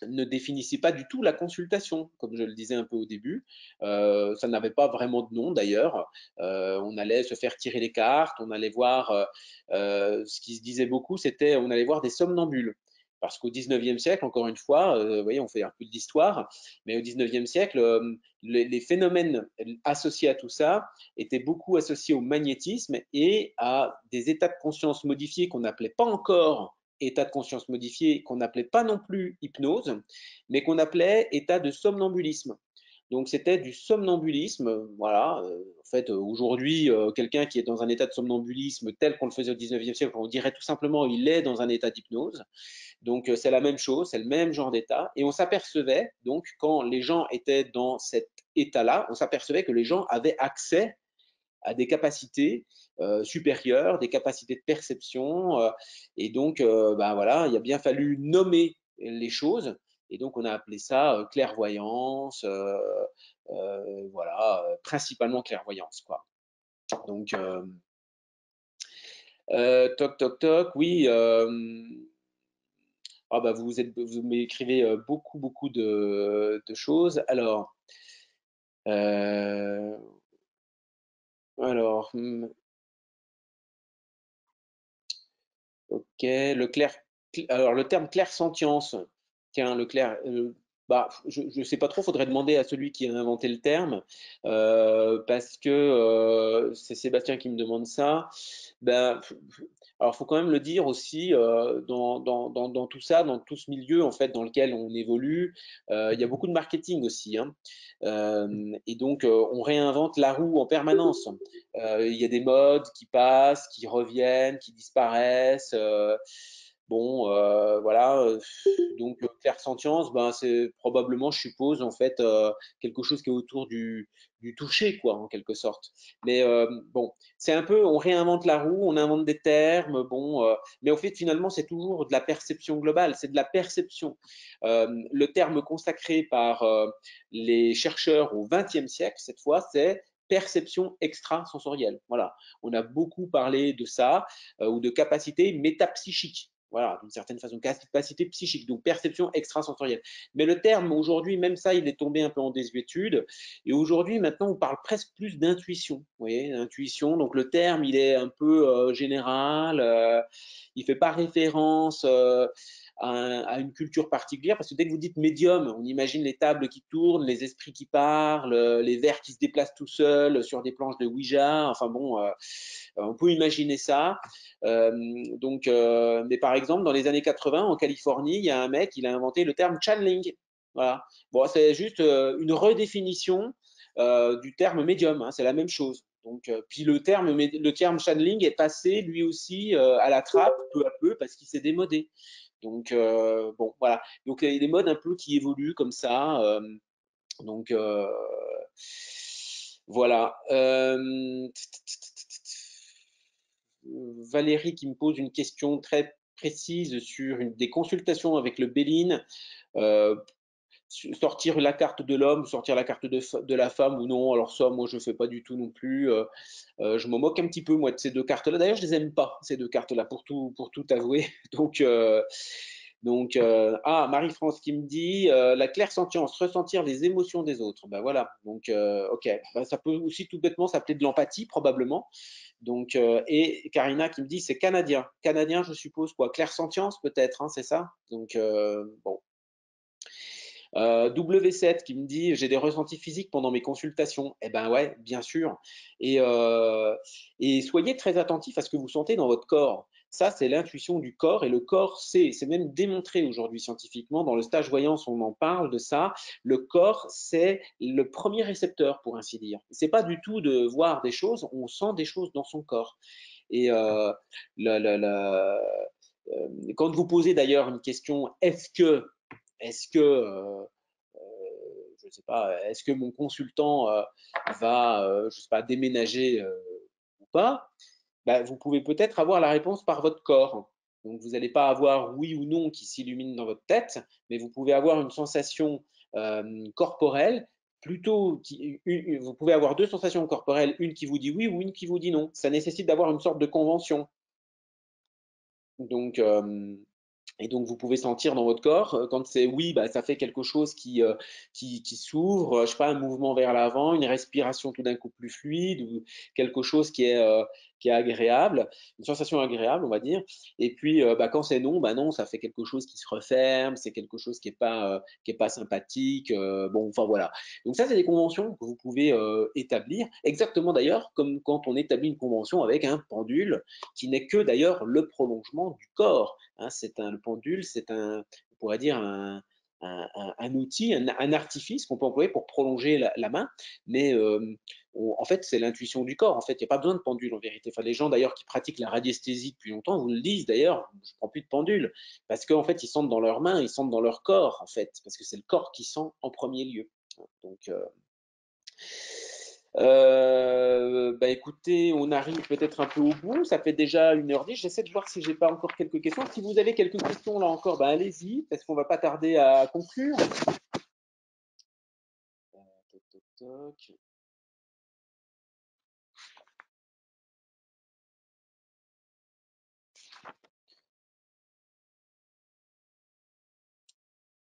ne définissait pas du tout la consultation, comme je le disais un peu au début. Ça n'avait pas vraiment de nom d'ailleurs. On allait se faire tirer les cartes, on allait voir, ce qui se disait beaucoup, c'était on allait voir des somnambules. Parce qu'au 19e siècle, encore une fois, vous voyez, on fait un peu d'histoire, mais au 19e siècle, les phénomènes associés à tout ça étaient beaucoup associés au magnétisme et à des états de conscience modifiés qu'on n'appelait pas encore état de conscience modifié, qu'on n'appelait pas non plus hypnose, mais qu'on appelait état de somnambulisme. Donc c'était du somnambulisme, voilà. En fait, aujourd'hui, quelqu'un qui est dans un état de somnambulisme tel qu'on le faisait au 19e siècle, on dirait tout simplement il est dans un état d'hypnose. Donc c'est la même chose, c'est le même genre d'état. Et on s'apercevait, donc quand les gens étaient dans cet état-là, on s'apercevait que les gens avaient accès à des capacités supérieures, des capacités de perception. Et donc, ben voilà, il a bien fallu nommer les choses. Et donc, on a appelé ça clairvoyance, voilà, principalement clairvoyance, quoi. Donc, toc, toc, toc, oui. Ah bah vous m'écrivez beaucoup, beaucoup de choses. Euh, alors, ok, alors le terme clairsentience, tiens, bah, je ne sais pas trop, faudrait demander à celui qui a inventé le terme, parce que c'est Sébastien qui me demande ça. Ben, alors, faut quand même le dire aussi, dans tout ça, dans tout ce milieu en fait dans lequel on évolue, il y a beaucoup de marketing aussi, hein. Et donc, on réinvente la roue en permanence. Il y a des modes qui passent, qui reviennent, qui disparaissent. Bon, voilà. Donc, clairsentience, ben, c'est probablement, je suppose, en fait, quelque chose qui est autour du toucher, quoi, en quelque sorte. Mais bon, c'est un peu, on réinvente la roue, on invente des termes, bon, mais au fait, finalement, c'est toujours de la perception globale, c'est de la perception. Le terme consacré par les chercheurs au XXe siècle, cette fois, c'est perception extrasensorielle. Voilà, on a beaucoup parlé de ça ou de capacité métapsychique. Voilà, d'une certaine façon, capacité psychique, donc perception extrasensorielle. Mais le terme aujourd'hui, même ça, il est tombé un peu en désuétude. Et aujourd'hui, maintenant, on parle presque plus d'intuition. Vous voyez, intuition. Donc le terme, il est un peu général. Il fait pas référence à une culture particulière, parce que dès que vous dites médium, on imagine les tables qui tournent, les esprits qui parlent, les verres qui se déplacent tout seuls sur des planches de Ouija. Enfin bon, on peut imaginer ça. Mais par exemple, dans les années 80, en Californie, il y a un mec, il a inventé le terme channeling. Voilà. Bon, c'est juste une redéfinition du terme médium, hein, c'est la même chose. Donc, puis le terme channeling est passé lui aussi à la trappe peu à peu parce qu'il s'est démodé. Donc, bon, voilà. Donc, il y a des modes un peu qui évoluent comme ça. Donc, voilà. Valérie qui me pose une question très précise sur des consultations avec le Béline. Euh, Sortir la carte de l'homme, sortir la carte de la femme ou non. Alors ça, moi, je fais pas du tout non plus. Je m'en moque un petit peu, moi, de ces deux cartes-là. D'ailleurs, je les aime pas, ces deux cartes-là, pour tout avouer. Marie-France qui me dit la clairsentience, ressentir les émotions des autres. Ben voilà. Donc, ok. Ben, ça peut aussi tout bêtement s'appeler de l'empathie, probablement. Donc, et Karina qui me dit c'est canadien. Canadien, je suppose quoi. Clairsentience, peut-être, hein, c'est ça. Donc, bon. W7 qui me dit j'ai des ressentis physiques pendant mes consultations. Eh ben ouais, bien sûr. Et, euh, et soyez très attentifs à ce que vous sentez dans votre corps. Ça, c'est l'intuition du corps et le corps sait. C'est même démontré aujourd'hui scientifiquement. Dans le stage voyance, on en parle de ça. Le corps, c'est le premier récepteur, pour ainsi dire. C'est pas du tout de voir des choses, on sent des choses dans son corps. Et la, la, la, quand vous posez d'ailleurs une question, est-ce que, je ne sais pas, est-ce que mon consultant va, je sais pas, déménager ou pas, bah, vous pouvez peut-être avoir la réponse par votre corps. Donc, vous n'allez pas avoir oui ou non qui s'illumine dans votre tête, mais vous pouvez avoir une sensation corporelle. Plutôt, vous pouvez avoir deux sensations corporelles, une qui vous dit oui ou une qui vous dit non. Ça nécessite d'avoir une sorte de convention. Donc, et donc, vous pouvez sentir dans votre corps, quand c'est oui, bah, ça fait quelque chose qui s'ouvre, je sais pas, un mouvement vers l'avant, une respiration tout d'un coup plus fluide, ou quelque chose qui est agréable, une sensation agréable, on va dire. Et puis, bah, quand c'est non, bah non, ça fait quelque chose qui se referme, c'est quelque chose qui est pas sympathique. Bon, enfin voilà. Donc ça, c'est des conventions que vous pouvez établir, exactement d'ailleurs comme quand on établit une convention avec un pendule, qui n'est que d'ailleurs le prolongement du corps. Hein, le pendule, c'est on pourrait dire un outil, un artifice qu'on peut employer pour prolonger la main, mais en fait, c'est l'intuition du corps. En fait, il n'y a pas besoin de pendule en vérité. Enfin, les gens d'ailleurs qui pratiquent la radiesthésie depuis longtemps vous le disent d'ailleurs, je ne prends plus de pendule, parce qu'en fait, ils sentent dans leurs mains, ils sentent dans leur corps, en fait, parce que c'est le corps qui sent en premier lieu. Donc, bah écoutez, on arrive peut-être un peu au bout. Ça fait déjà 1h10. J'essaie de voir si j'ai pas encore quelques questions. Si vous avez quelques questions là encore, bah allez-y, parce qu'on va pas tarder à conclure. Toc, toc, toc.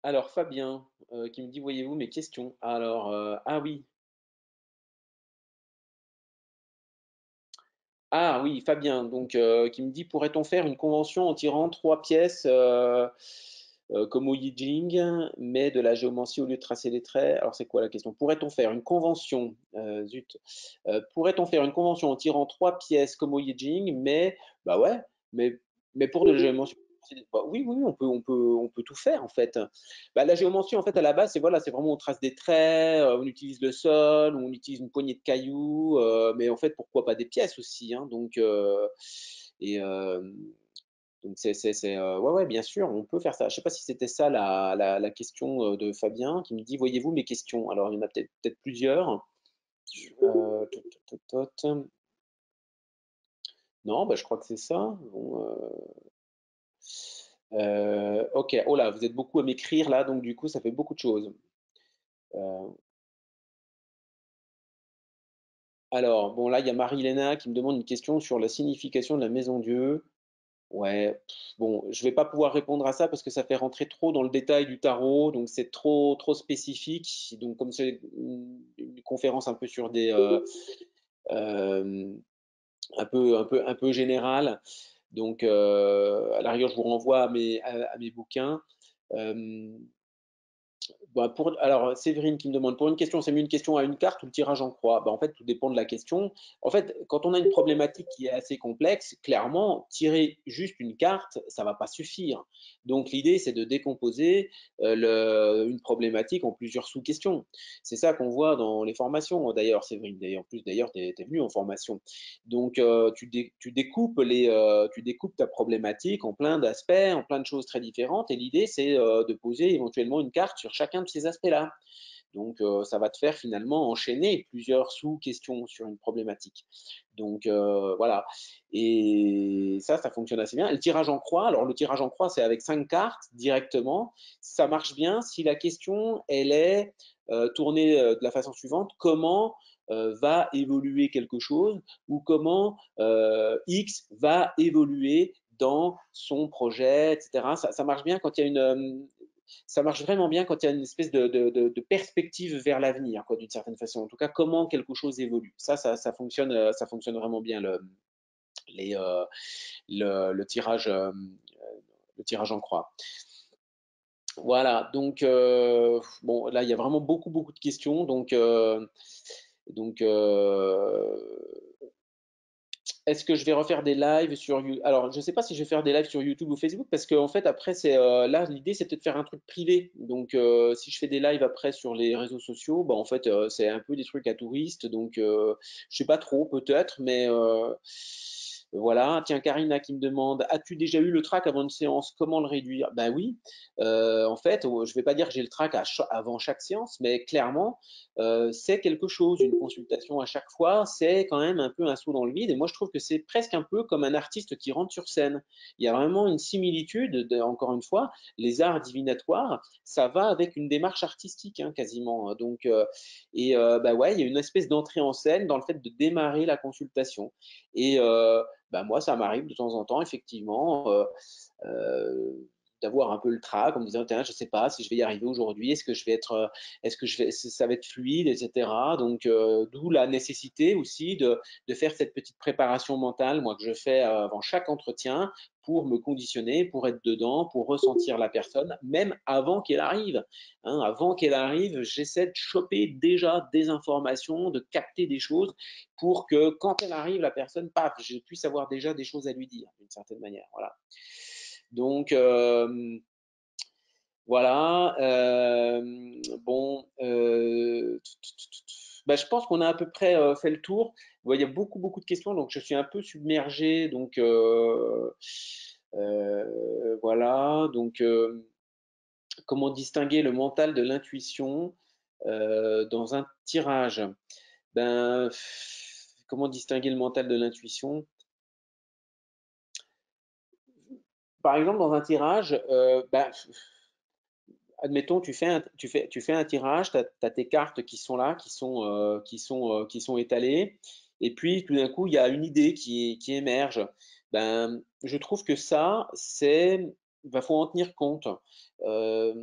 Alors Fabien, qui me dit, voyez-vous mes questions? Alors, ah oui, ah oui, Fabien, donc qui me dit, pourrait-on faire une convention en tirant 3 pièces comme au Yijing, mais de la géomancie au lieu de tracer les traits? Alors c'est quoi la question? Pourrait-on faire une convention, zut, pourrait-on faire une convention en tirant 3 pièces comme au Yijing, mais bah ouais, mais, mais pour de la géomancie, bah oui, oui, on peut tout faire en fait. Bah, la géomancie, en fait, à la base, c'est voilà, c'est vraiment on trace des traits, on utilise le sol, on utilise une poignée de cailloux, mais en fait, pourquoi pas des pièces aussi, hein, donc, et ouais, ouais, bien sûr, on peut faire ça. Je sais pas si c'était ça la question de Fabien qui me dit, voyez-vous mes questions? Alors, il y en a peut-être plusieurs. Tot, tot, tot, tot. Non, bah, je crois que c'est ça. Bon, ok, oh là, vous êtes beaucoup à m'écrire là, donc du coup, ça fait beaucoup de choses. Euh, Alors, bon, là, il y a Marie-Léna qui me demande une question sur la signification de la maison Dieu. Ouais, bon, je vais pas pouvoir répondre à ça parce que ça fait rentrer trop dans le détail du tarot, donc c'est trop spécifique. Donc, comme c'est une conférence un peu sur euh, un peu générale, donc à la rigueur, je vous renvoie à mes bouquins. Euh, Bah, alors, Séverine qui me demande, pour une question, c'est mieux une question à une carte ou le tirage en croix? Bah, en fait, tout dépend de la question. En fait, quand on a une problématique qui est assez complexe, clairement, tirer juste une carte, ça va pas suffire. Donc, l'idée, c'est de décomposer une problématique en plusieurs sous-questions. C'est ça qu'on voit dans les formations, d'ailleurs, Séverine. D'ailleurs, en plus, d'ailleurs, tu es venu en formation. Donc, tu découpes ta problématique en plein d'aspects, en plein de choses très différentes. Et l'idée, c'est de poser éventuellement une carte sur chacun de ces aspects-là. Donc, ça va te faire finalement enchaîner plusieurs sous-questions sur une problématique. Donc, voilà. Et ça fonctionne assez bien. Et le tirage en croix, alors le tirage en croix, c'est avec 5 cartes directement. Ça marche bien si la question, elle est tournée de la façon suivante. Comment va évoluer quelque chose ou comment X va évoluer dans son projet, etc. Ça marche bien quand il y a ça marche vraiment bien quand il y a une espèce de perspective vers l'avenir, quoi, d'une certaine façon. En tout cas, comment quelque chose évolue. Ça fonctionne vraiment bien les, le tirage en croix. Voilà, donc bon, là il y a vraiment beaucoup de questions, donc est-ce que je vais refaire des lives sur YouTube? Alors, je ne sais pas si je vais faire des lives sur YouTube ou Facebook parce qu'en fait, après, là, l'idée, c'était de faire un truc privé. Donc, si je fais des lives après sur les réseaux sociaux, bah, en fait, c'est un peu des trucs à touristes. Donc, je sais pas trop, peut-être, mais Voilà, tiens, Karina qui me demande, as-tu déjà eu le trac avant une séance? Comment le réduire? Ben oui, en fait, je ne vais pas dire que j'ai le trac avant chaque séance, mais clairement, c'est quelque chose. Une consultation à chaque fois, c'est quand même un peu un saut dans le vide. Et moi, je trouve que c'est presque un peu comme un artiste qui rentre sur scène. Il y a vraiment une similitude, encore une fois, les arts divinatoires, ça va avec une démarche artistique, hein, quasiment. Donc, bah ouais, il y a une espèce d'entrée en scène dans le fait de démarrer la consultation. Et bah moi, ça m'arrive de temps en temps, effectivement, d'avoir un peu le trac en me disant, tiens, je sais pas si je vais y arriver aujourd'hui, est-ce que je vais être, est-ce que ça va être fluide, etc. Donc, d'où la nécessité aussi de faire cette petite préparation mentale, moi, que je fais avant chaque entretien pour me conditionner, pour être dedans, pour ressentir la personne, même avant qu'elle arrive. Hein, avant qu'elle arrive, j'essaie de choper déjà des informations, de capter des choses pour que quand elle arrive, la personne, paf, je puisse avoir déjà des choses à lui dire, d'une certaine manière. Voilà. Donc, voilà. Bon, bah, je pense qu'on a à peu près fait le tour. Il y a beaucoup, beaucoup de questions, donc je suis un peu submergé. Donc, voilà. Donc, comment distinguer le mental de l'intuition dans un tirage? Ben, comment distinguer le mental de l'intuition? Par exemple, dans un tirage, ben, admettons, tu fais un tirage, tu as tes cartes qui sont là, qui sont étalées, et puis tout d'un coup, il y a une idée qui émerge. Ben, je trouve que ça, ben, faut en tenir compte. Euh,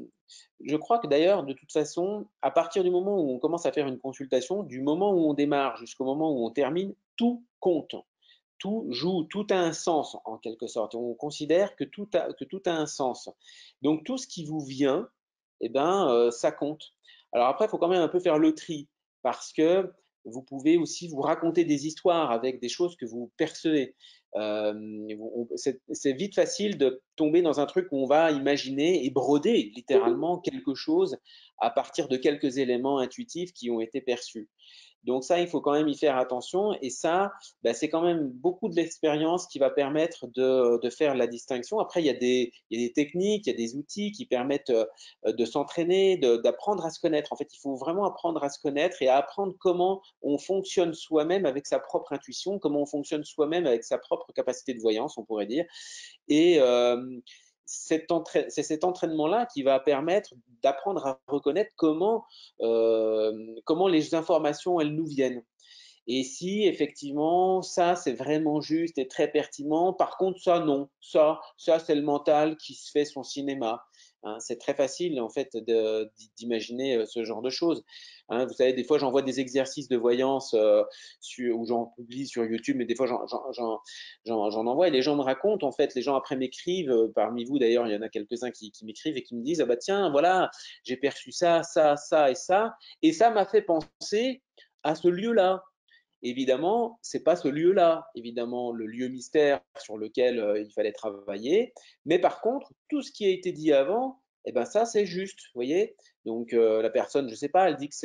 je crois que d'ailleurs, de toute façon, à partir du moment où on commence à faire une consultation, du moment où on démarre jusqu'au moment où on termine, tout compte. Tout joue, tout a un sens en quelque sorte. On considère que tout a un sens. Donc tout ce qui vous vient, eh ben, ça compte. Alors après, il faut quand même un peu faire le tri parce que vous pouvez aussi vous raconter des histoires avec des choses que vous percevez. C'est vite facile de tomber dans un truc où on va imaginer et broder littéralement quelque chose à partir de quelques éléments intuitifs qui ont été perçus. Donc ça, il faut quand même y faire attention. Et ça, bah, c'est quand même beaucoup de l'expérience qui va permettre de faire la distinction. Après, il y a des techniques, il y a des outils qui permettent de s'entraîner, d'apprendre à se connaître. En fait, il faut vraiment apprendre à se connaître et à apprendre comment on fonctionne soi-même avec sa propre intuition, comment on fonctionne soi-même avec sa propre capacité de voyance, on pourrait dire. Et c'est cet entraînement-là qui va permettre d'apprendre à reconnaître comment les informations, elles nous viennent. Et si effectivement, ça c'est vraiment juste et très pertinent, par contre ça non, ça c'est le mental qui se fait son cinéma. Hein, c'est très facile en fait d'imaginer ce genre de choses. Hein, vous savez, des fois j'envoie des exercices de voyance ou j'en publie sur YouTube, mais des fois j'en envoie et les gens me racontent en fait, les gens après m'écrivent, parmi vous d'ailleurs il y en a quelques-uns qui m'écrivent et qui me disent ah bah tiens voilà j'ai perçu ça, ça, ça et ça m'a fait penser à ce lieu-là. Évidemment, c'est pas ce lieu-là, évidemment, le lieu mystère sur lequel il fallait travailler. Mais par contre, tout ce qui a été dit avant, eh ben ça, c'est juste, vous voyez. Donc la personne, je sais pas, elle dit que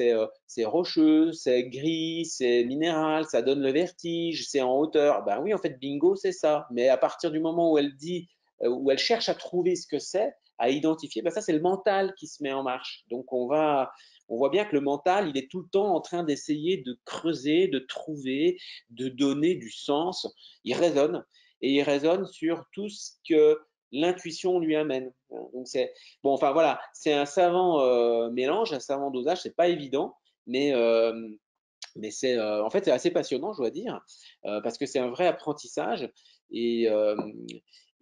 c'est rocheux, c'est gris, c'est minéral, ça donne le vertige, c'est en hauteur. Ben oui, en fait, bingo, c'est ça. Mais à partir du moment où elle dit, où elle cherche à trouver ce que c'est, à identifier, ben ça, c'est le mental qui se met en marche. Donc on voit bien que le mental, il est tout le temps en train d'essayer de creuser, de trouver, de donner du sens. Il raisonne et il raisonne sur tout ce que l'intuition lui amène. Donc c'est bon, enfin voilà, c'est un savant mélange, un savant dosage. C'est pas évident, mais c'est en fait c'est assez passionnant, je dois dire, parce que c'est un vrai apprentissage et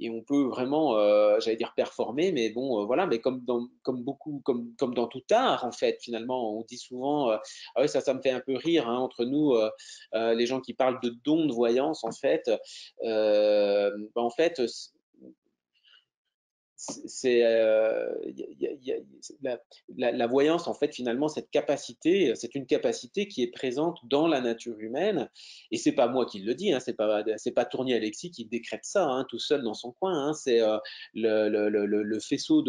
et on peut vraiment, j'allais dire performer, mais bon, voilà, mais comme beaucoup, comme dans tout art, en fait, finalement, on dit souvent, ah oui, ça me fait un peu rire, hein, entre nous, les gens qui parlent de dons de voyance, en fait, bah, en fait, c'est la voyance en fait finalement cette capacité c'est une capacité qui est présente dans la nature humaine et c'est pas moi qui le dis hein, c'est pas Tournier Alexis qui décrète ça hein, tout seul dans son coin hein, c'est le faisceau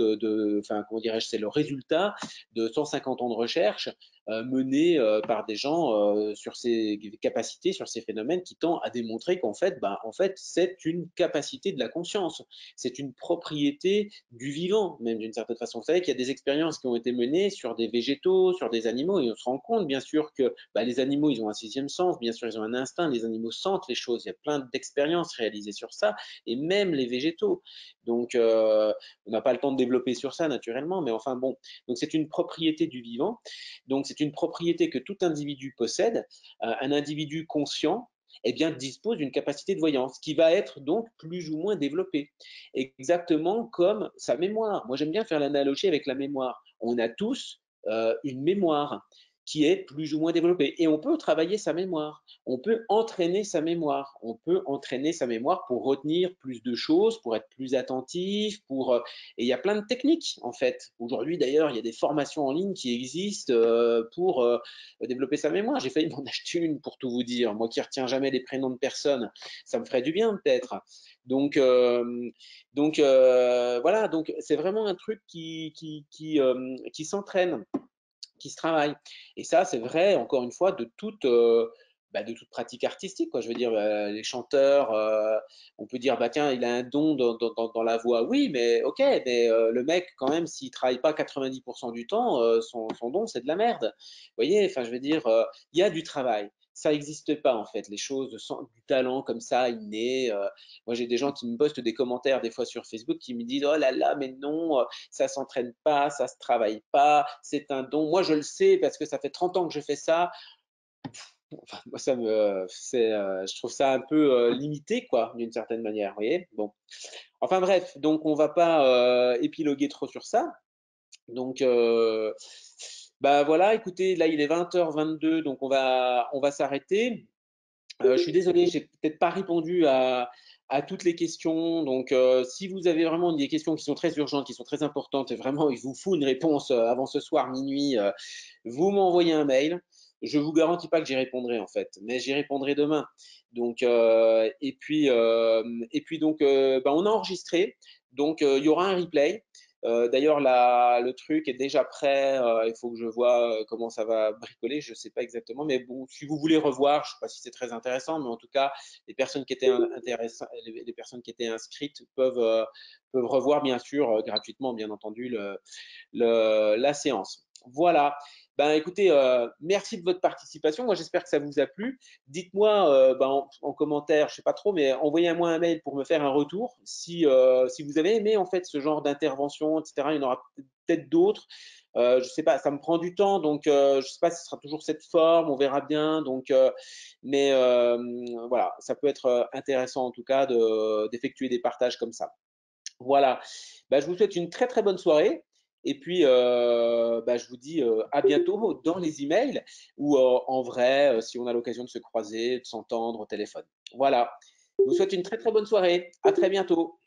enfin comment dirais-je c'est le résultat de 150 ans de recherche menée par des gens sur ces capacités, sur ces phénomènes qui tend à démontrer qu'en fait, en fait, c'est une capacité de la conscience, c'est une propriété du vivant, même d'une certaine façon. Vous savez qu'il y a des expériences qui ont été menées sur des végétaux, sur des animaux, et on se rend compte, bien sûr, que les animaux, ils ont un sixième sens, bien sûr, ils ont un instinct, les animaux sentent les choses. Il y a plein d'expériences réalisées sur ça, et même les végétaux. Donc, on n'a pas le temps de développer sur ça, naturellement, mais enfin bon. Donc, c'est une propriété du vivant. Donc, c'est une propriété que tout individu possède. Un individu conscient, eh bien, dispose d'une capacité de voyance qui va être donc plus ou moins développée. Exactement comme sa mémoire. Moi, j'aime bien faire l'analogie avec la mémoire. On a tous une mémoire qui est plus ou moins développée. Et on peut travailler sa mémoire. On peut entraîner sa mémoire. On peut entraîner sa mémoire pour retenir plus de choses, pour être plus attentif, et il y a plein de techniques, en fait. Aujourd'hui, d'ailleurs, il y a des formations en ligne qui existent pour développer sa mémoire. J'ai failli m'en acheter une, pour tout vous dire. Moi qui retiens jamais les prénoms de personnes, ça me ferait du bien, peut-être. Donc, voilà, donc c'est vraiment un truc qui s'entraîne, qui se travaille. Et ça, c'est vrai, encore une fois, de toute pratique artistique, quoi. Je veux dire, les chanteurs, on peut dire, bah tiens, il a un don dans la voix. Oui, mais ok, mais le mec, quand même, s'il travaille pas 90% du temps, son don, c'est de la merde. Vous voyez, enfin, je veux dire, il y a du travail. Ça n'existe pas, en fait, les choses sans du talent comme ça, inné. Moi, j'ai des gens qui me postent des commentaires des fois sur Facebook qui me disent, oh là là, mais non, ça s'entraîne pas, ça se travaille pas, c'est un don. Moi, je le sais parce que ça fait 30 ans que je fais ça. Enfin, moi, je trouve ça un peu limité, quoi, d'une certaine manière, vous voyez. Bon. Enfin bref, donc on va pas épiloguer trop sur ça. Donc, voilà, écoutez, là il est 20h22, donc on va s'arrêter. Je suis désolé, j'ai peut-être pas répondu à toutes les questions. Donc, si vous avez vraiment des questions qui sont très urgentes, qui sont très importantes, et vraiment il vous faut une réponse avant ce soir minuit, vous m'envoyez un mail. Je vous garantis pas que j'y répondrai en fait, mais j'y répondrai demain. Donc, et puis donc, on a enregistré. Donc, il y aura un replay. D'ailleurs, le truc est déjà prêt. Il faut que je vois comment ça va bricoler. Je ne sais pas exactement. Mais bon, si vous voulez revoir, je ne sais pas si c'est très intéressant, mais en tout cas, les personnes qui étaient les personnes qui étaient inscrites peuvent revoir, bien sûr, gratuitement, bien entendu, la séance. Voilà. Ben, écoutez, merci de votre participation. Moi, j'espère que ça vous a plu. Dites-moi en commentaire, je sais pas trop, mais envoyez-moi un mail pour me faire un retour si vous avez aimé en fait ce genre d'intervention, etc. Il y en aura peut-être d'autres. Je sais pas, ça me prend du temps, donc je sais pas si ce sera toujours cette forme, on verra bien. Donc, mais voilà, ça peut être intéressant en tout cas d'effectuer des partages comme ça. Voilà. Je vous souhaite une très très bonne soirée. Et puis, je vous dis à bientôt dans les emails ou en vrai, si on a l'occasion de se croiser, de s'entendre au téléphone. Voilà. Je vous souhaite une très très bonne soirée. À très bientôt.